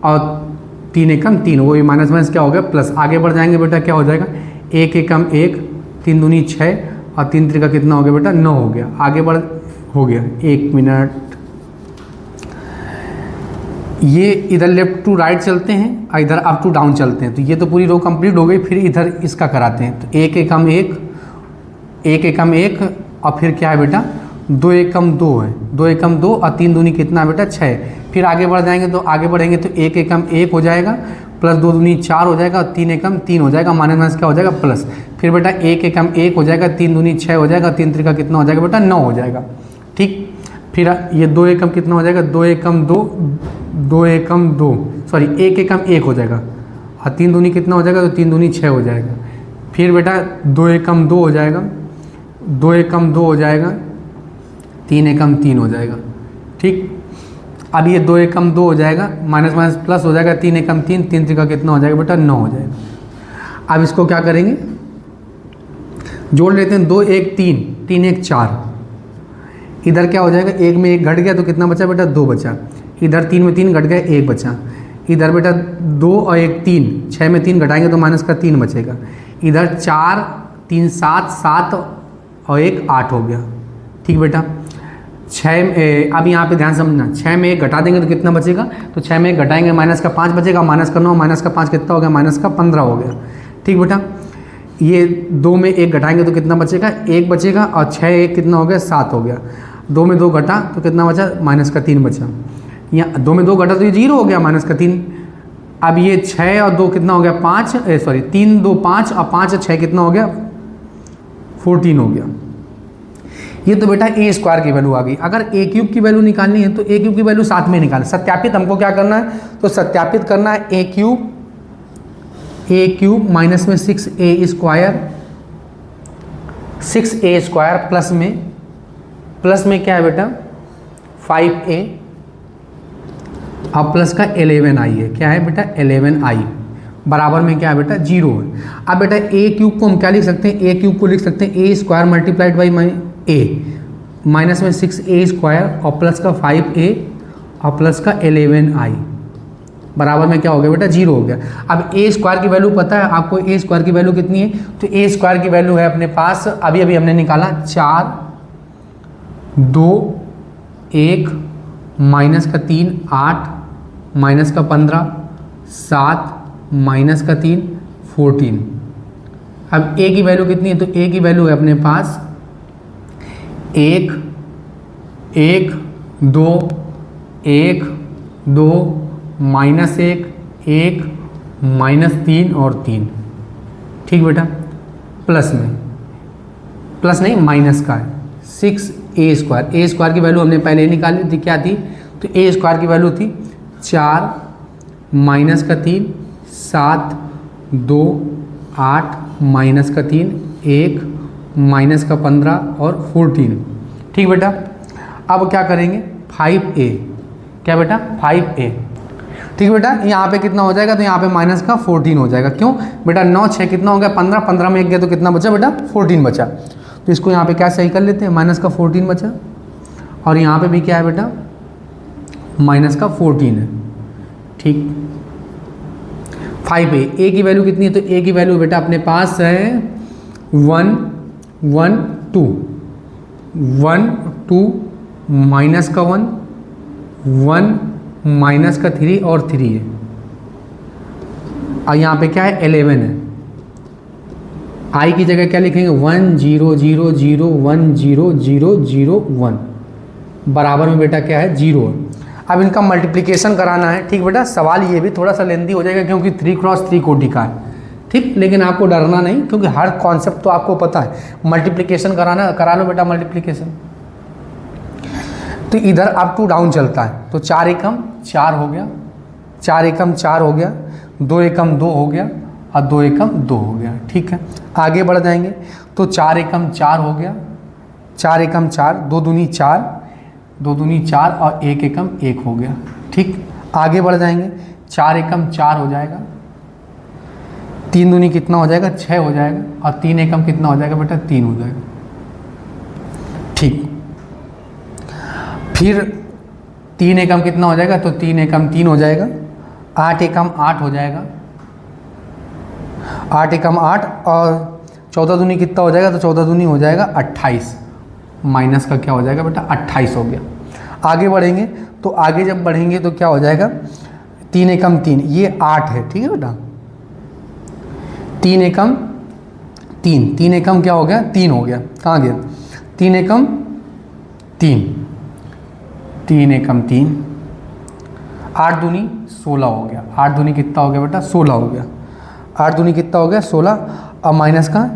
और 3 एकम 3, वो ये माइनस माइनस क्या हो गया प्लस। आगे बढ़ जाएंगे बेटा क्या हो जाएगा 1 एकम 1, 3 दूनी 6 और 3 त्रिका कितना हो गया बेटा 9 हो गया। आगे बढ़ हो गया 1 मिनट, ये इधर लेफ्ट टू राइट चलते हैं और इधर अप टू डाउन चलते हैं। तो ये तो पूरी रो कंप्लीट हो गई, फिर इधर इसका कराते हैं। तो 1 एकम 1, 1 एकम 1 और फिर क्या है बेटा 2 एकम 2 है, 2 एकम 2 और 3 दूनी कितना बेटा 6। फिर आगे बढ़ जाएंगे तो आगे बढ़ेंगे तो 1 एकम 1 हो जाएगा प्लस 2 दूनी 4 हो जाएगा और 3 एकम 3 हो जाएगा, माइनस माइनस क्या हो जाएगा प्लस। फिर बेटा 1 एकम 1 हो जाएगा, 3 दूनी 6 हो जाएगा, 3 त्रिका कितना हो जाएगा बेटा 9 हो जाएगा। ठीक, फिर ये 2 एकम कितना हो जाएगा 2 एकम 2, 2 एकम 2 सॉरी 1 एकम 1 हो जाएगा और 3 दूनी कितना हो जाएगा तो 3 दूनी 6 हो जाएगा। फिर बेटा 2 एकम 2 हो जाएगा, 2 एकम 2 हो जाएगा, 3 एकम 3 हो जाएगा। ठीक, अब ये 2 एकम 2 हो जाएगा, माइनस माइनस प्लस हो जाएगा, 3 एकम 3, 3 त्रिका कितना हो जाएगा बेटा 9 हो जाएगा। अब इसको क्या करेंगे जोड़ लेते हैं, 2 1 3, 3 1 4, इधर क्या हो जाएगा 1 में 1 घट गया तो कितना बचा बेटा 2 बचा, इधर 3 में 3 घट गया 1 बचा, इधर बेटा 2 और 1 3, 6 में 3 घटाएंगे तो माइनस का 3 बचेगा, इधर 4 3 7, 7 और 1 8 हो गया। ठीक बेटा 6 अब यहाँ पे ध्यान समझना, 6 में 1 घटा देंगे तो कितना बचेगा, तो 6 में 1 घटाएंगे माइनस का 5 बचेगा, माइनस का 9, माइनस का 5 कितना हो गया माइनस का 15 हो गया। ठीक बेटा, ये 2 में 1 घटाएंगे तो कितना बचेगा 1 बचेगा और 6 1 कितना हो गया 7 हो गया, 2 में 2 घटा तो कितना बचा माइनस का 3 बचा, यहाँ 2 में 2 घटा तो ये 0 हो गया माइनस का 3। अब ये 6 और 2 कितना हो गया 5, सॉरी 3 2 5 और 5 और 6 कितना हो गया 14 हो गया। ये तो बेटा ए स्क्वायर की वैल्यू आ गई। अगर ए क्यूब की वैल्यू निकालनी है तो ए क्यूब की वैल्यू साथ में निकालें। सत्यापित हमको क्या करना है, तो सत्यापित करना है ए क्यूब माइनस में 6a square, 6a square plus में क्या है बेटा 5a और प्लस का 11i है, क्या है बेटा 11i बराबर में क्या है बेटा 0 है। अब बेटा ए क्यूब को हम क्या लिख सकते हैं, ए क्यूब को लिख सकते हैं A square multiplied by A minus में 6a स्क्वायर और प्लस का 5a और प्लस का 11i बराबर में क्या हो गया बेटा 0 हो गया। अब ए स्क्वायर की वैल्यू पता है आपको, ए स्क्वायर की वैल्यू कितनी है, तो ए स्क्वायर की वैल्यू है अपने पास अभी अभी हमने निकाला 4 2 1 माइनस का 3 8 माइनस का 15 7 माइनस का 3 14। अब ए की वैल्यू कितनी है, तो ए की वैल्यू है अपने पास 1 1 2 1 2 माइनस 1 1 माइनस 3 और 3। ठीक बेटा, प्लस में प्लस नहीं माइनस का है 6a स्क्वायर। ए स्क्वायर की वैल्यू हमने पहले निकाली थी, क्या थी, तो ए स्क्वायर की वैल्यू थी 4 माइनस का 3 7 2 8 माइनस का 3 1 माइनस का 15 और 14। ठीक बेटा, अब क्या करेंगे 5a, क्या बेटा 5a। ठीक बेटा, यहाँ पे कितना हो जाएगा, तो यहाँ पे माइनस का 14 हो जाएगा। क्यों बेटा 9 6 कितना हो गया 15, 15 में 1 गया तो कितना बचा बेटा 14 बचा। तो इसको यहाँ पे क्या सही कर लेते हैं, माइनस का 14 बचा और यहाँ पे भी क्या है बेटा माइनस का 14 है। ठीक 5a, ए की वैल्यू कितनी है, तो ए की वैल्यू बेटा अपने पास है 1 1 2 1 2 माइनस का 1 1 माइनस का 3 और 3 है और यहाँ पे क्या है 11 है। आई की जगह क्या लिखेंगे 1 0 0 0 1 0 0 0 1 बराबर में बेटा क्या है 0 है। अब इनका मल्टीप्लिकेशन कराना है। ठीक बेटा, सवाल ये भी थोड़ा सा लेंदी हो जाएगा क्योंकि 3 क्रॉस 3 कोटि का है। ठीक, लेकिन आपको डरना नहीं क्योंकि हर कॉन्सेप्ट तो आपको पता है। मल्टीप्लिकेशन करा लो बेटा मल्टीप्लिकेशन। तो इधर अप टू डाउन चलता है, तो 4 एकम 4 हो गया, 4 एकम 4 हो गया, 2 एकम 2 हो गया और 2 एकम 2 हो गया। ठीक है, आगे बढ़ जाएंगे तो 4 एकम 4 हो गया, 4 एकम 4, 2 दूनी 4, 2 दूनी 4 और 1 एकम 1 हो गया। ठीक, आगे बढ़ जाएंगे 4 एकम 4 हो जाएगा, 3 दूनी कितना हो जाएगा 6 हो जाएगा और 3 एकम कितना हो जाएगा बेटा 3 हो जाएगा। ठीक, फिर 3 एकम कितना हो जाएगा, तो 3 एकम 3 हो जाएगा, 8 एकम 8 हो जाएगा, 8 एकम 8, और 14 दूनी कितना हो जाएगा, तो 14 दूनी हो जाएगा 28, माइनस का क्या हो जाएगा बेटा 28 हो गया। आगे बढ़ेंगे तो आगे जब बढ़ेंगे तो क्या हो जाएगा, 3 एकम 3, ये 8 है, ठीक है बेटा, 3 एकम 3, 3 एकम क्या हो गया 3 हो गया, कहाँ गया 3 एकम 3, 3 एकम 3, 8 दूनी 16 हो गया, 8 दूनी कितना हो गया बेटा 16 हो गया, 8 दूनी कितना हो गया 16, और माइनस का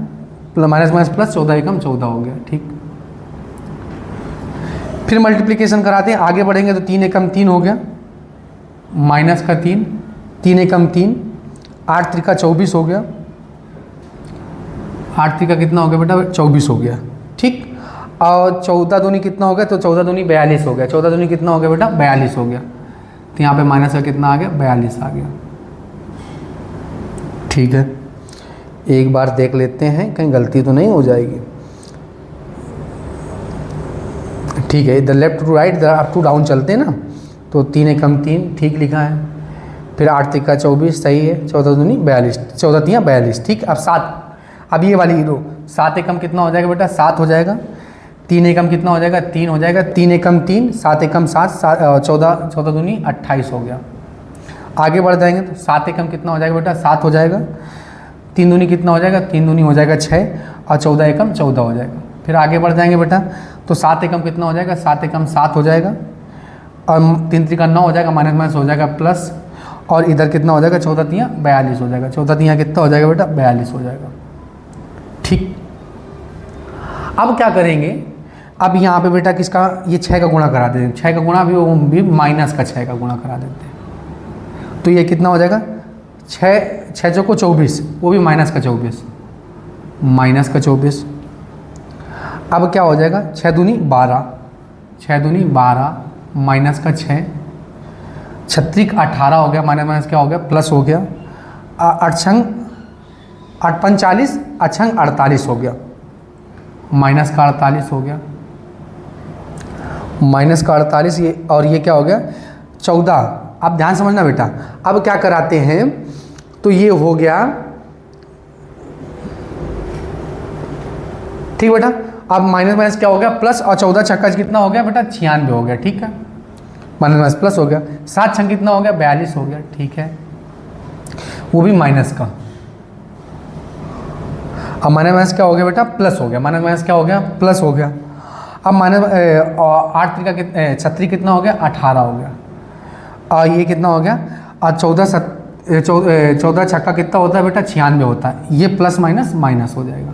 माइनस माइनस प्लस 14 एकम 14 हो गया, ठीक। फिर मल्टीप्लिकेशन कराते हैं, आगे बढ़ेंगे तो 3 एकम 3 हो गया, माइनस का 3, 3 एकम 3, 8 त्रिका 24 हो गया, 8 त्रिका कितना हो गया बेटा 24 हो गया, ठीक। और 14 दूनी कितना हो गया, तो 14 दूनी 42 हो गया, 14 दूनी कितना हो गया बेटा 42 हो गया, तो यहाँ पे माइनस का कितना आ गया 42 आ गया, ठीक है। एक बार देख लेते हैं कहीं गलती तो नहीं हो जाएगी, ठीक है। इधर लेफ्ट टू राइट, इधर अप टू डाउन चलते हैं ना, तो 3 एकम 3 ठीक लिखा है, फिर 8 त्रिका 24 सही है, 14 दूनी 42, 14 तियाँ 42, ठीक। अब 7, अब ये वाली लो, 7 एकम कितना हो जाएगा बेटा 7 हो जाएगा, 3 एकम कितना हो जाएगा 3 हो जाएगा, 3 एकम 3, 7 एकम 7, 14 दूनी 28 हो गया। आगे बढ़ जाएंगे तो 7 एकम कितना हो जाएगा बेटा 7 हो जाएगा, 3 दूनी कितना हो जाएगा 3 दूनी हो जाएगा 6, और 14 एकम 14 हो जाएगा। फिर आगे बढ़ जाएंगे बेटा तो 7 एकम कितना हो जाएगा 7 एकम 7 हो जाएगा, और 3 त्रिका 9 हो जाएगा, माइनस माइनस हो जाएगा प्लस, और इधर कितना हो जाएगा 14 तियाँ 42 हो जाएगा, 14 तियाँ कितना हो जाएगा बेटा 42 हो जाएगा, ठीक। अब क्या करेंगे, अब यहाँ पे बेटा किसका ये 6 का गुणा करा देते हैं, 6 का गुणा भी वो भी माइनस का 6 का गुणा करा देते हैं, तो ये कितना हो जाएगा 6 जो को 24, वो भी माइनस का 24, माइनस का 24। अब क्या हो जाएगा 6 दूनी 12, 6 दूनी 12, माइनस का 6, 36 18 हो गया, माइनस माइनस क्या हो गया प्लस हो गया, 8 45 अछंग 48 हो गया, माइनस का 48 हो गया, माइनस का 48, ये और ये क्या हो गया 14। आप ध्यान समझना बेटा, अब क्या कराते हैं तो ये हो गया, ठीक बेटा। अब माइनस माइनस क्या हो गया प्लस, और 14 छक्का कितना हो गया बेटा 96 हो गया, ठीक है, माइनस माइनस प्लस हो गया, 7 छंग कितना हो गया 42 हो गया, ठीक है, वो भी माइनस का। अब माइनस माइनस क्या हो गया बेटा प्लस हो गया, माइनस माइनस क्या हो गया प्लस हो गया। अब माइनस 8 त्रिका 36 कितना हो गया 18 हो गया, और ये कितना हो गया, और 14 छक्का कितना होता है बेटा 96 होता है, ये प्लस माइनस माइनस हो जाएगा।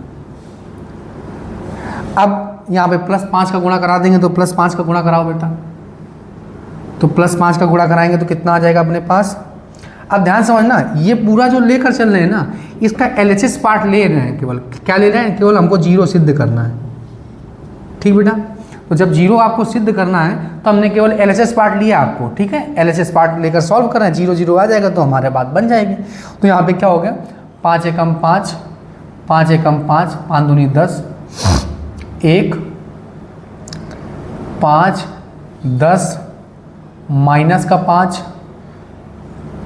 अब यहाँ पे प्लस 5 का गुणा करा देंगे तो प्लस 5 का गुणा कराओ बेटा, तो प्लस 5 का गुणा कराएंगे तो कितना आ जाएगा अपने पास। अब ध्यान समझना, ये पूरा जो लेकर चल रहे हैं ना, इसका LHS पार्ट ले रहे हैं, केवल क्या ले रहे हैं, केवल हमको 0 सिद्ध करना है, ठीक बेटा। तो जब 0 आपको सिद्ध करना है तो हमने केवल LHS पार्ट लिया आपको, ठीक है, LHS पार्ट लेकर सॉल्व कर रहे हैं, 0 0 आ जाएगा तो हमारे बात बन जाएगी। तो यहाँ पे क्या हो गया 5 एकम 5, 5 एकम 5, 5 दूनी 10, 1 5 10 माइनस का 5,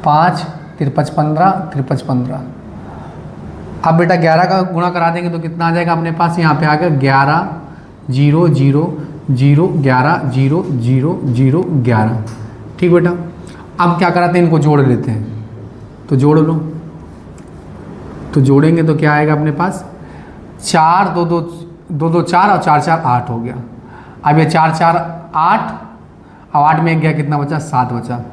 5 53 15 53 15। अब बेटा 11 का गुणा करा देंगे तो कितना आ जाएगा अपने पास, यहाँ पे आ गया 11 0 0 0 11 0 0 0 11, ठीक बेटा। अब क्या कराते हैं, इनको जोड़ लेते हैं, तो जोड़ लो, तो जोड़ेंगे तो क्या आएगा अपने पास 4 2 2 2 2 4 और 4 4 8 हो गया। अब ये 4 4 8, अब 8 में गया कितना बचा 7 बचा,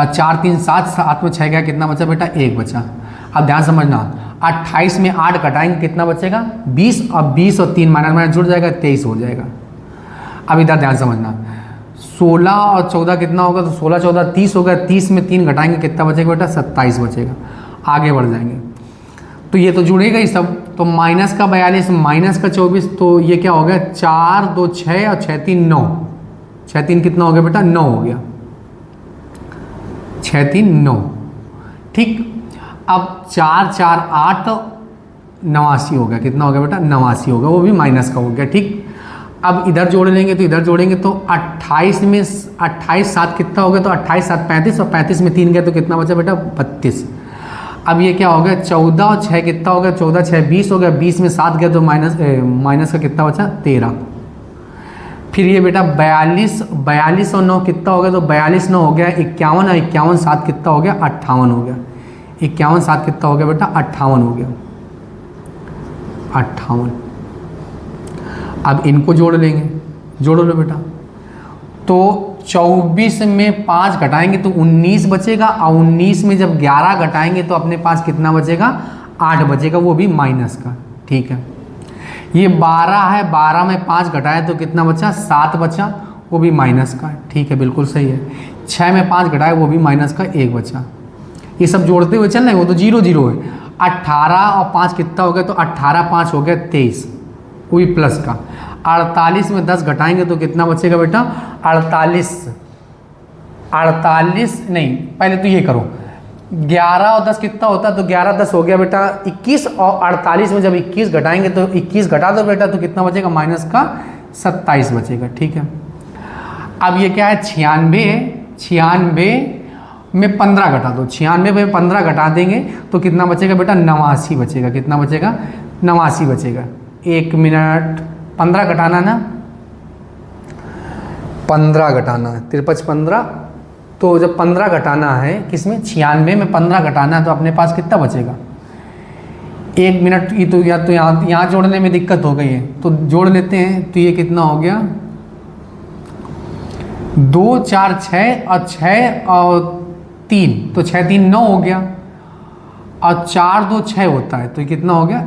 4 3 7, 7 में 6 गया कितना बचा बेटा 1 बचा। अब ध्यान समझना, 28 में 8 घटाएंगे कितना बचेगा 20, अब 20 और 3 माइनस माइनस जुड़ जाएगा 23 हो जाएगा। अब इधर ध्यान समझना, 16 और 14 कितना होगा, तो 16 14 30 होगा, 30 में 3 घटाएंगे कितना बचेगा बेटा 27 बचेगा। आगे बढ़ जाएंगे तो ये तो जुड़ेगा ही सब, तो माइनस का 42 माइनस का 24, तो ये क्या हो गया 4 2 6 और 6 3 9, 6 3 कितना हो गया बेटा 9 हो गया, 6 3 9, ठीक। अब 4 4 8 89 हो गया, कितना हो गया बेटा 89 हो गया, वो भी माइनस का हो गया, ठीक। अब इधर जोड़ लेंगे तो इधर जोड़ेंगे तो 28 में 28 7 कितना हो गया, तो 28 7 35 और 35 में 3 गया तो कितना बचा बेटा 32। अब ये क्या हो गया 14 और 6 कितना हो गया, 14 6 20 हो गया, 20 में 7 गया तो माइनस का कितना बचा 13। फिर ये बेटा 42 और 9 कितना हो गया, तो 42 9 हो गया 51 और 51 7 कितना हो गया 58 हो गया। 51 7 कितना हो गया बेटा 58 हो गया 58। अब इनको जोड़ लेंगे, जोड़ लो बेटा। तो 24 में 5 घटाएंगे तो 19 बचेगा, और 19 में जब 11 घटाएंगे तो अपने पास कितना बचेगा 8 बचेगा, वो भी माइनस का। ठीक है, ये 12 है, 12 में 5 घटाए तो कितना बचा 7 बचा, वो भी माइनस का। ठीक है, बिल्कुल सही है। 6 में 5 घटाए वो भी माइनस का 1 बचा। ये सब जोड़ते हुए चल रहे हैं, वो तो 0 0 है। 18 और 5 कितना हो गया, तो 18 5 हो गया 23, वो भी प्लस का। 48 में 10 घटाएंगे तो कितना बचेगा बेटा 48 नहीं, पहले तो ये करो 11 और 10 कितना होता है, तो 11 10 हो गया बेटा 21, और 48 में जब 21 घटाएंगे तो 21 घटा दो बेटा तो कितना बचेगा माइनस का 27 बचेगा। ठीक है, अब ये क्या है 96 है, 96 में 15 घटा दो, 96 में 15 घटा देंगे तो कितना बचेगा बेटा 89 बचेगा। कितना बचेगा 89 बचेगा। 1 मिनट, 15 घटाना ना, 15 घटाना है 53 15, तो जब 15 घटाना है किसमें 96 में 15 घटाना है तो अपने पास कितना बचेगा 1 मिनट। ये तो या तो यहाँ जोड़ने में दिक्कत हो गई है तो जोड़ लेते हैं। तो ये कितना हो गया 2 4 6 और 6 और 3, तो 6 3 9 हो गया, और 4 2 6 होता है तो ये कितना हो गया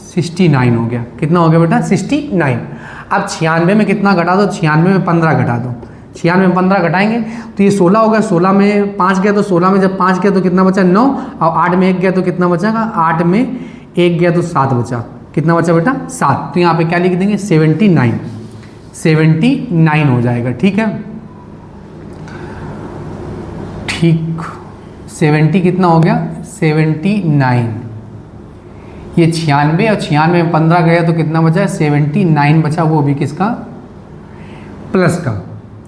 69 हो गया। कितना हो गया बेटा 69। अब 96 में कितना घटा दो, 96 में 15 घटा दो, 96 में 15 घटाएंगे तो ये 16 हो गया, 16 में 5 गया तो 16 में जब 5 गया तो कितना बचा 9, और 8 में 1 गया तो कितना बचागा 8 में 1 गया तो 7 बचा। कितना बचा बेटा 7, तो यहाँ पे क्या लिख देंगे 79 हो जाएगा। ठीक है, ठीक 70 कितना हो गया 79। ये 96 और 96 में 15 गया तो कितना बचा 79 बचा, वो भी किसका प्लस का।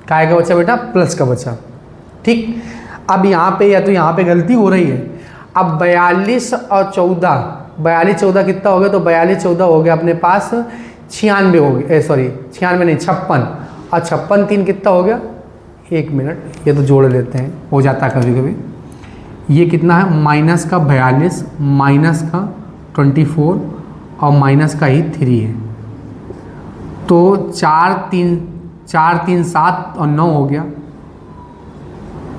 काय का बचा बेटा प्लस का बचा। ठीक, अब यहाँ पे या तो यहाँ पे गलती हो रही है। अब 42 और 14, 42 14 कितना हो गया, तो 42 14 हो गया अपने पास 96 हो गया, सॉरी 96 नहीं 56, और 56 3 कितना हो गया 1 मिनट, ये तो जोड़ लेते हैं, हो जाता है कभी कभी। ये कितना है माइनस का 42 माइनस का 24 और माइनस का ही 3 है, तो 4 3 7 और 9 हो गया,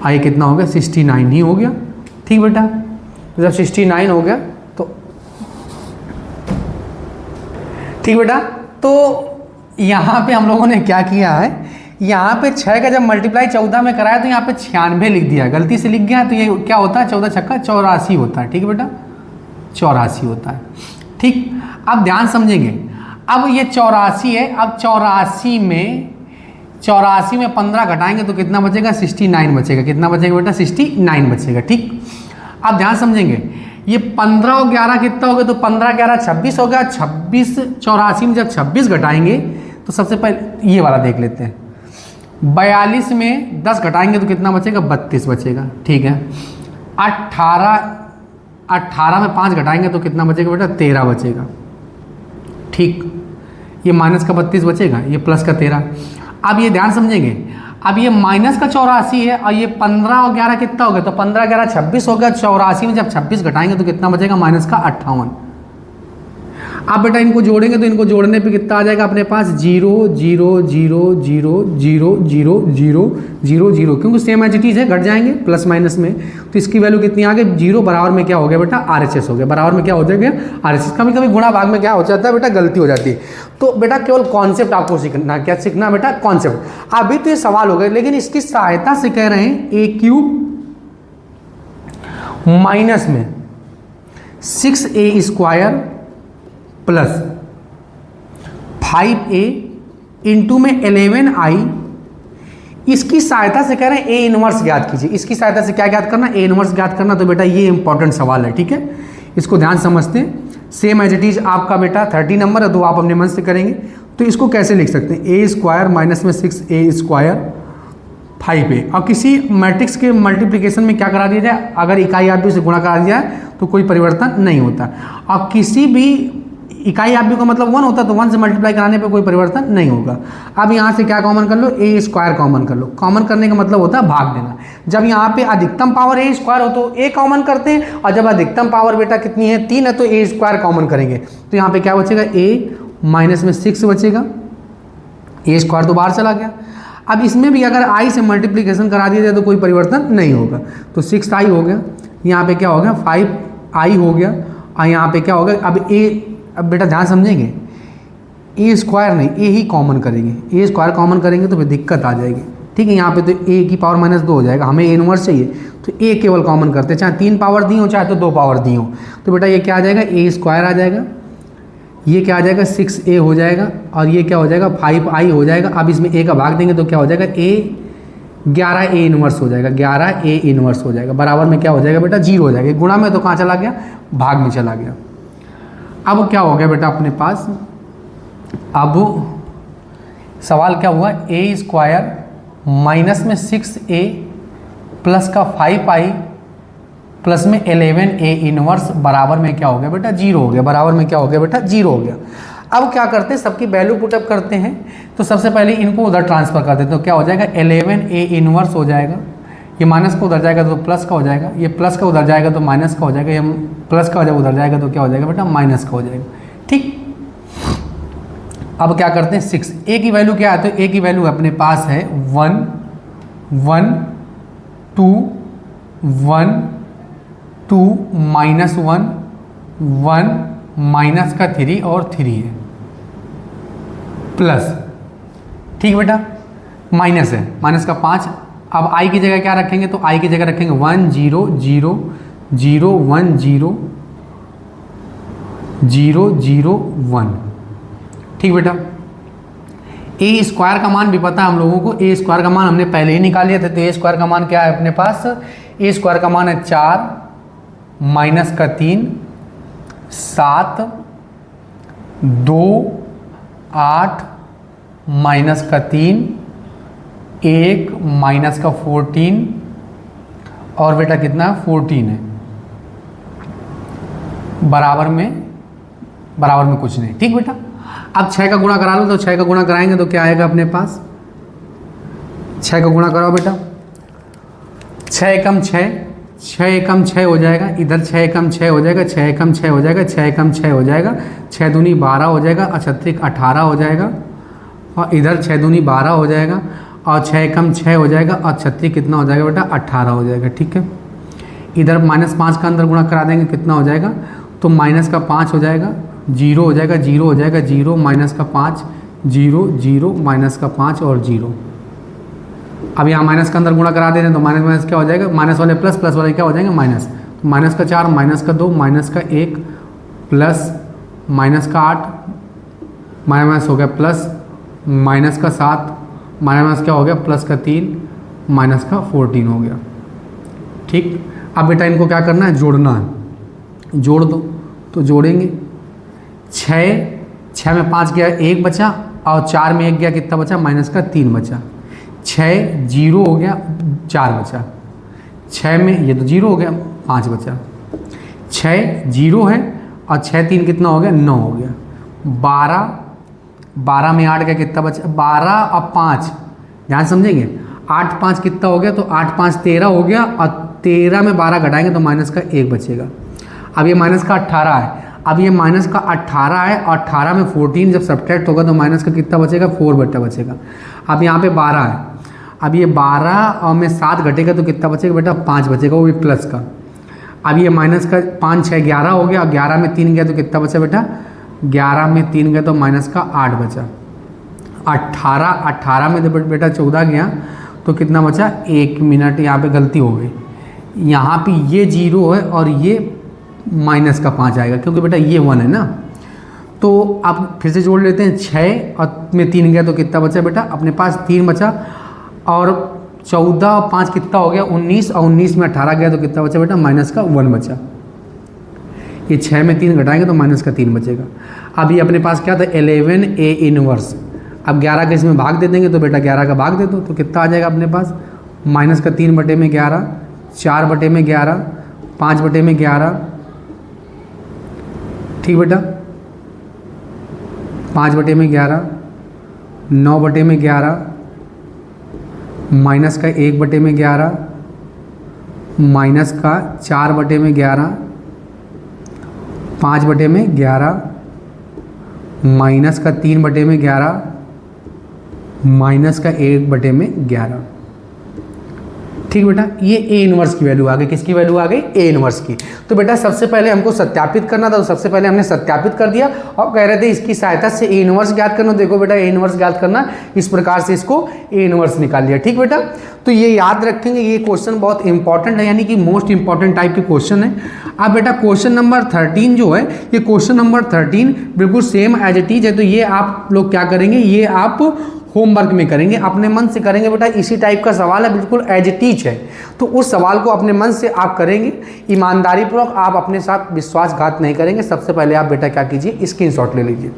आई कितना हो गया 69 ही हो गया। ठीक बेटा, जब 69 हो गया तो ठीक बेटा, तो यहाँ पे हम लोगों ने क्या किया है, यहाँ पे 6 का जब मल्टीप्लाई 14 में कराया तो यहाँ पे 96 लिख दिया, गलती से लिख गया, तो ये क्या होता है 14 छक्का 84 होता है। ठीक है बेटा 84 होता है। ठीक, अब ध्यान समझेंगे, अब ये 84 है, अब 84 में 15 घटाएंगे तो कितना बचेगा 69 बचेगा। कितना बचेगा बेटा 69 बचेगा। ठीक, अब ध्यान समझेंगे, ये 15 और 11 कितना हो गया, तो 15 11 26 हो गया, 26 84 में जब 26 घटाएंगे तो सबसे पहले ये वाला देख लेते हैं। 42 में 10 घटाएंगे तो कितना बचेगा 32 बचेगा। ठीक है, 18 में 5 घटाएंगे तो कितना बचेगा बेटा 13 बचेगा। ठीक, ये माइनस का 32 बचेगा, ये प्लस का 13। अब ये ध्यान समझेंगे, अब ये माइनस का 84 है और ये 15 और 11 कितना हो गया, तो 15 11 26 हो गया, 84 में जब 26 घटाएंगे तो कितना बचेगा माइनस का 58। अब बेटा इनको जोड़ेंगे तो इनको जोड़ने पे कितना आ जाएगा अपने पास 0 0 0 0 0 0 0 0 0, क्योंकि सेम एज इट इज है, घट जाएंगे प्लस माइनस में, तो इसकी वैल्यू कितनी आ गई 0 बराबर में क्या हो गया बेटा RHS हो गया, बराबर में क्या हो जाएगा RHS। कभी कभी गुणा भाग में क्या हो जाता है बेटा गलती हो जाती है, तो बेटा केवल कॉन्सेप्ट आपको सीखना, क्या सीखना बेटा कॉन्सेप्ट। अभी तो ये सवाल हो गए, लेकिन इसकी सहायता से कह रहे हैं a³ माइनस में 6a² प्लस 5a इंटू में 11i, इसकी सहायता से कह रहे हैं a इनवर्स ज्ञात कीजिए। इसकी सहायता से क्या ज्ञात करना, a इनवर्स ज्ञात करना। तो बेटा ये इंपॉर्टेंट सवाल है, ठीक है, इसको ध्यान समझते हैं। सेम एज इट इज आपका बेटा 30 नंबर है, तो आप अपने मन से करेंगे। तो इसको कैसे लिख सकते हैं, ए स्क्वायर माइनस में 6a स्क्वायर 5a। अब किसी मैट्रिक्स के मल्टीप्लिकेशन में क्या करा दिया जाए, अगर इकाई आव्यूह से गुणा करा दिया जाए तो कोई परिवर्तन नहीं होता। अब किसी भी इकाई आव्यूह का मतलब 1 होता है, तो 1 से मल्टीप्लाई कराने पे कोई परिवर्तन नहीं होगा। अब यहाँ से क्या कॉमन कर लो, ए स्क्वायर कॉमन कर लो। कॉमन करने का मतलब होता है भाग देना। जब यहाँ पे अधिकतम पावर ए स्क्वायर हो तो ए कॉमन करते हैं, और जब अधिकतम पावर बेटा कितनी है 3 है तो ए स्क्वायर कॉमन करेंगे। तो यहाँ पे क्या बचेगा, ए माइनस में 6 बचेगा, ए स्क्वायर तो बाहर चला गया। अब इसमें भी अगर आई से मल्टीप्लिकेशन करा दिया जाए तो कोई परिवर्तन नहीं होगा। तो 6i हो गया, यहाँ पे क्या हो गया 5i हो गया, और यहाँ पे क्या होगा अब बेटा ध्यान समझेंगे, ए स्क्वायर नहीं ए ही कॉमन करेंगे। ए स्क्वायर कॉमन करेंगे तो फिर दिक्कत आ जाएगी, ठीक है। यहाँ पे तो ए की पावर माइनस 2 हो जाएगा, हमें ए इनवर्स चाहिए तो ए केवल कॉमन करते हैं, चाहे 3 पावर दी हो चाहे तो 2 पावर दी हो। तो बेटा ये क्या आ जाएगा, ए स्क्वायर आ जाएगा, ये क्या आ जाएगा 6a हो जाएगा, और ये क्या हो जाएगा 5i हो जाएगा। अब इसमें a का भाग देंगे तो क्या हो जाएगा, a 11a इनवर्स हो जाएगा, 11a इनवर्स हो जाएगा। बराबर में क्या हो जाएगा बेटा 0 हो जाएगा। गुणा में तो कहाँ चला गया, भाग में चला गया। अब क्या हो गया बेटा अपने पास, अब सवाल क्या हुआ, ए स्क्वायर माइनस में 6a प्लस का 5i प्लस में 11a इनवर्स बराबर में क्या हो गया बेटा 0 हो गया। बराबर में क्या हो गया बेटा 0 हो गया। अब क्या करते हैं, सबकी वैल्यू पुटअप करते हैं। तो सबसे पहले इनको उधर ट्रांसफर कर देते हैं, तो क्या हो जाएगा 11a इनवर्स हो जाएगा, ये माइनस का उधर जाएगा तो प्लस का हो जाएगा, ये प्लस का उधर जाएगा तो माइनस का हो जाएगा, ये प्लस का जब उधर जाएगा तो क्या हो जाएगा बेटा माइनस का हो जाएगा, ठीक। अब क्या करते हैं 6, a की वैल्यू क्या है, तो a की वैल्यू अपने पास है 1 1 2 1 2 माइनस 1 1 माइनस का 3 और 3 है प्लस, ठीक बेटा, माइनस है, माइनस का 5। अब i की जगह क्या रखेंगे, तो i की जगह रखेंगे 1 0 0 0 1 0 0 0 1, ठीक बेटा। ए स्क्वायर का मान भी पता है हम लोगों को, ए स्क्वायर का मान हमने पहले ही निकाल लिया था। तो ए स्क्वायर का मान क्या है अपने पास, ए स्क्वायर का मान है 4 माइनस का 3 7 2 8 माइनस का 3 1 माइनस का 14 और बेटा कितना 14 है, बराबर में कुछ नहीं, ठीक बेटा। अब 6 का गुणा करा लो, तो 6 का गुणा कराएंगे तो क्या आएगा अपने पास, 6 का गुणा कराओ बेटा, 6 एकम 6 6 एकम 6 हो जाएगा, इधर 6 एकम 6 हो जाएगा, 6 एकम 6 हो जाएगा, 6 एकम 6 हो जाएगा, 6 दूनी 12 हो जाएगा, अछत्रिक 18 हो जाएगा, और इधर 6 दूनी 12 हो जाएगा, और 6 एकम 6 हो जाएगा, और छत्रिक कितना हो जाएगा बेटा 18 हो जाएगा, ठीक है। इधर -5 का अंदर गुणा करा देंगे कितना हो जाएगा, तो माइनस का 5 हो जाएगा, 0 हो जाएगा, 0 हो जाएगा, 0 माइनस का 5 0 0 माइनस का 5 और 0। अब यहाँ माइनस का अंदर गुणा करा दे रहे हैं तो माइनस माइनस क्या हो जाएगा, माइनस वाले प्लस, प्लस वाले क्या हो जाएंगे माइनस। तो माइनस का 4 माइनस का 2 माइनस का 1 प्लस माइनस का 8 माइनस हो गया प्लस माइनस का 7 माइनस क्या हो गया प्लस का 3 माइनस का 14 हो गया, ठीक। अब बेटा इनको क्या करना है, जोड़ना है, जोड़ दो। तो जोड़ेंगे 6 में 5 गया 1 बचा, और 4 में 1 गया कितना बचा, माइनस का 3 बचा। 6 0 हो गया 4 बचा, 6 में ये तो 0 हो गया 5 बचा, 6 0 है, और 6 3 कितना हो गया 9 हो गया। 12 में 8 गया कितना बचा, 12 और 5 ध्यान समझेंगे, 8 5 कितना हो गया, तो 8 5 13 हो गया, और 13 में 12 घटाएंगे तो माइनस का 1 बचेगा। अब ये माइनस का 18 है, अब ये माइनस का 18 है, और 18 में 14 जब सब्ट्रैक्ट होगा तो माइनस का कितना बचेगा 4 बेटा बचेगा। अब यहाँ पे 12 है, अब ये 12 और में 7 घटेगा तो कितना बचेगा बेटा 5 बचेगा, वो भी प्लस का। अब ये माइनस का 5 6 11 हो गया, और 11 में 3 गया तो कितना बचा बेटा, 11 में 3 गया तो माइनस का 8 बचा। 18 में तो बेटा 14 गया तो कितना बचा, 1 मिनट यहाँ पे गलती हो गई, यहाँ पे ये 0 है और ये माइनस का 5 आएगा, क्योंकि बेटा ये 1 है ना। तो आप फिर से जोड़ लेते हैं, 6 और में 3 गया तो कितना बचा बेटा, अपने पास 3 बचा, और 14 और 5 कितना हो गया 19, और 19 में 18 गया तो कितना बचा बेटा, माइनस का 1 बचा। ये 6 में 3 घटाएंगे तो माइनस का 3 बचेगा। अब ये अपने पास क्या था 11A इनवर्स। अब 11 का इसमें भाग दे देंगे तो बेटा 11 का भाग दे दो तो कितना आ जाएगा अपने पास माइनस का 3 बटे में 11, 4 बटे में 11, 5 बटे में 11, ठीक बेटा, 5 बटे में 11, 9 बटे में 11, माइनस का 1 बटे में 11, माइनस का 4 बटे में 11, 5 बटे में 11, माइनस का 3 बटे में 11, माइनस का 1 बटे में 11। ठीक बेटा, ये ए इनवर्स की वैल्यू आ गई। किसकी वैल्यू आ गई? ए इनवर्स की। तो बेटा सबसे पहले हमको सत्यापित करना था, तो सबसे पहले हमने सत्यापित कर दिया और कह रहे थे इसकी सहायता से ए इनवर्स ज्ञात करना। देखो बेटा ए इनवर्स ज्ञात करना, इस प्रकार से इसको ए इनवर्स निकाल लिया। ठीक बेटा, तो ये याद रखेंगे, ये क्वेश्चन बहुत इंपॉर्टेंट है, यानी कि मोस्ट इंपॉर्टेंट टाइप के क्वेश्चन है। अब बेटा क्वेश्चन नंबर 13 जो है, ये क्वेश्चन नंबर 13 बिल्कुल सेम एज इट इज है। तो ये आप लोग क्या करेंगे, ये आप होमवर्क में करेंगे, अपने मन से करेंगे। बेटा इसी टाइप का सवाल है, बिल्कुल एज इट इज है, तो उस सवाल को अपने मन से आप करेंगे ईमानदारी पूर्वक। आप अपने साथ विश्वासघात नहीं करेंगे। सबसे पहले आप बेटा क्या कीजिए, स्क्रीनशॉट ले लीजिए।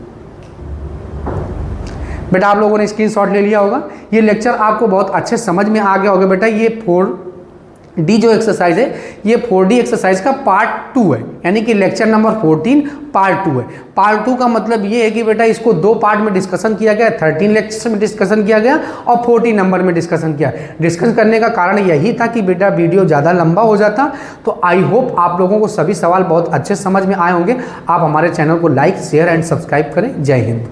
बेटा आप लोगों ने स्क्रीनशॉट ले लिया होगा। ये लेक्चर आपको बहुत अच्छे समझ में आ गया होगा। बेटा ये 4D जो एक्सरसाइज है, ये 4D एक्सरसाइज का पार्ट 2 है, यानी कि लेक्चर नंबर 14 पार्ट 2 है। पार्ट 2 का मतलब ये है कि बेटा इसको 2 पार्ट में डिस्कशन किया गया, 13 लेक्चर में डिस्कशन किया गया और 14 नंबर में डिस्कशन किया। डिस्कस करने का कारण यही था कि बेटा वीडियो ज़्यादा लंबा हो जाता। तो आई होप आप लोगों को सभी सवाल बहुत अच्छे समझ में आए होंगे। आप हमारे चैनल को लाइक, शेयर एंड सब्सक्राइब करें। जय हिंद।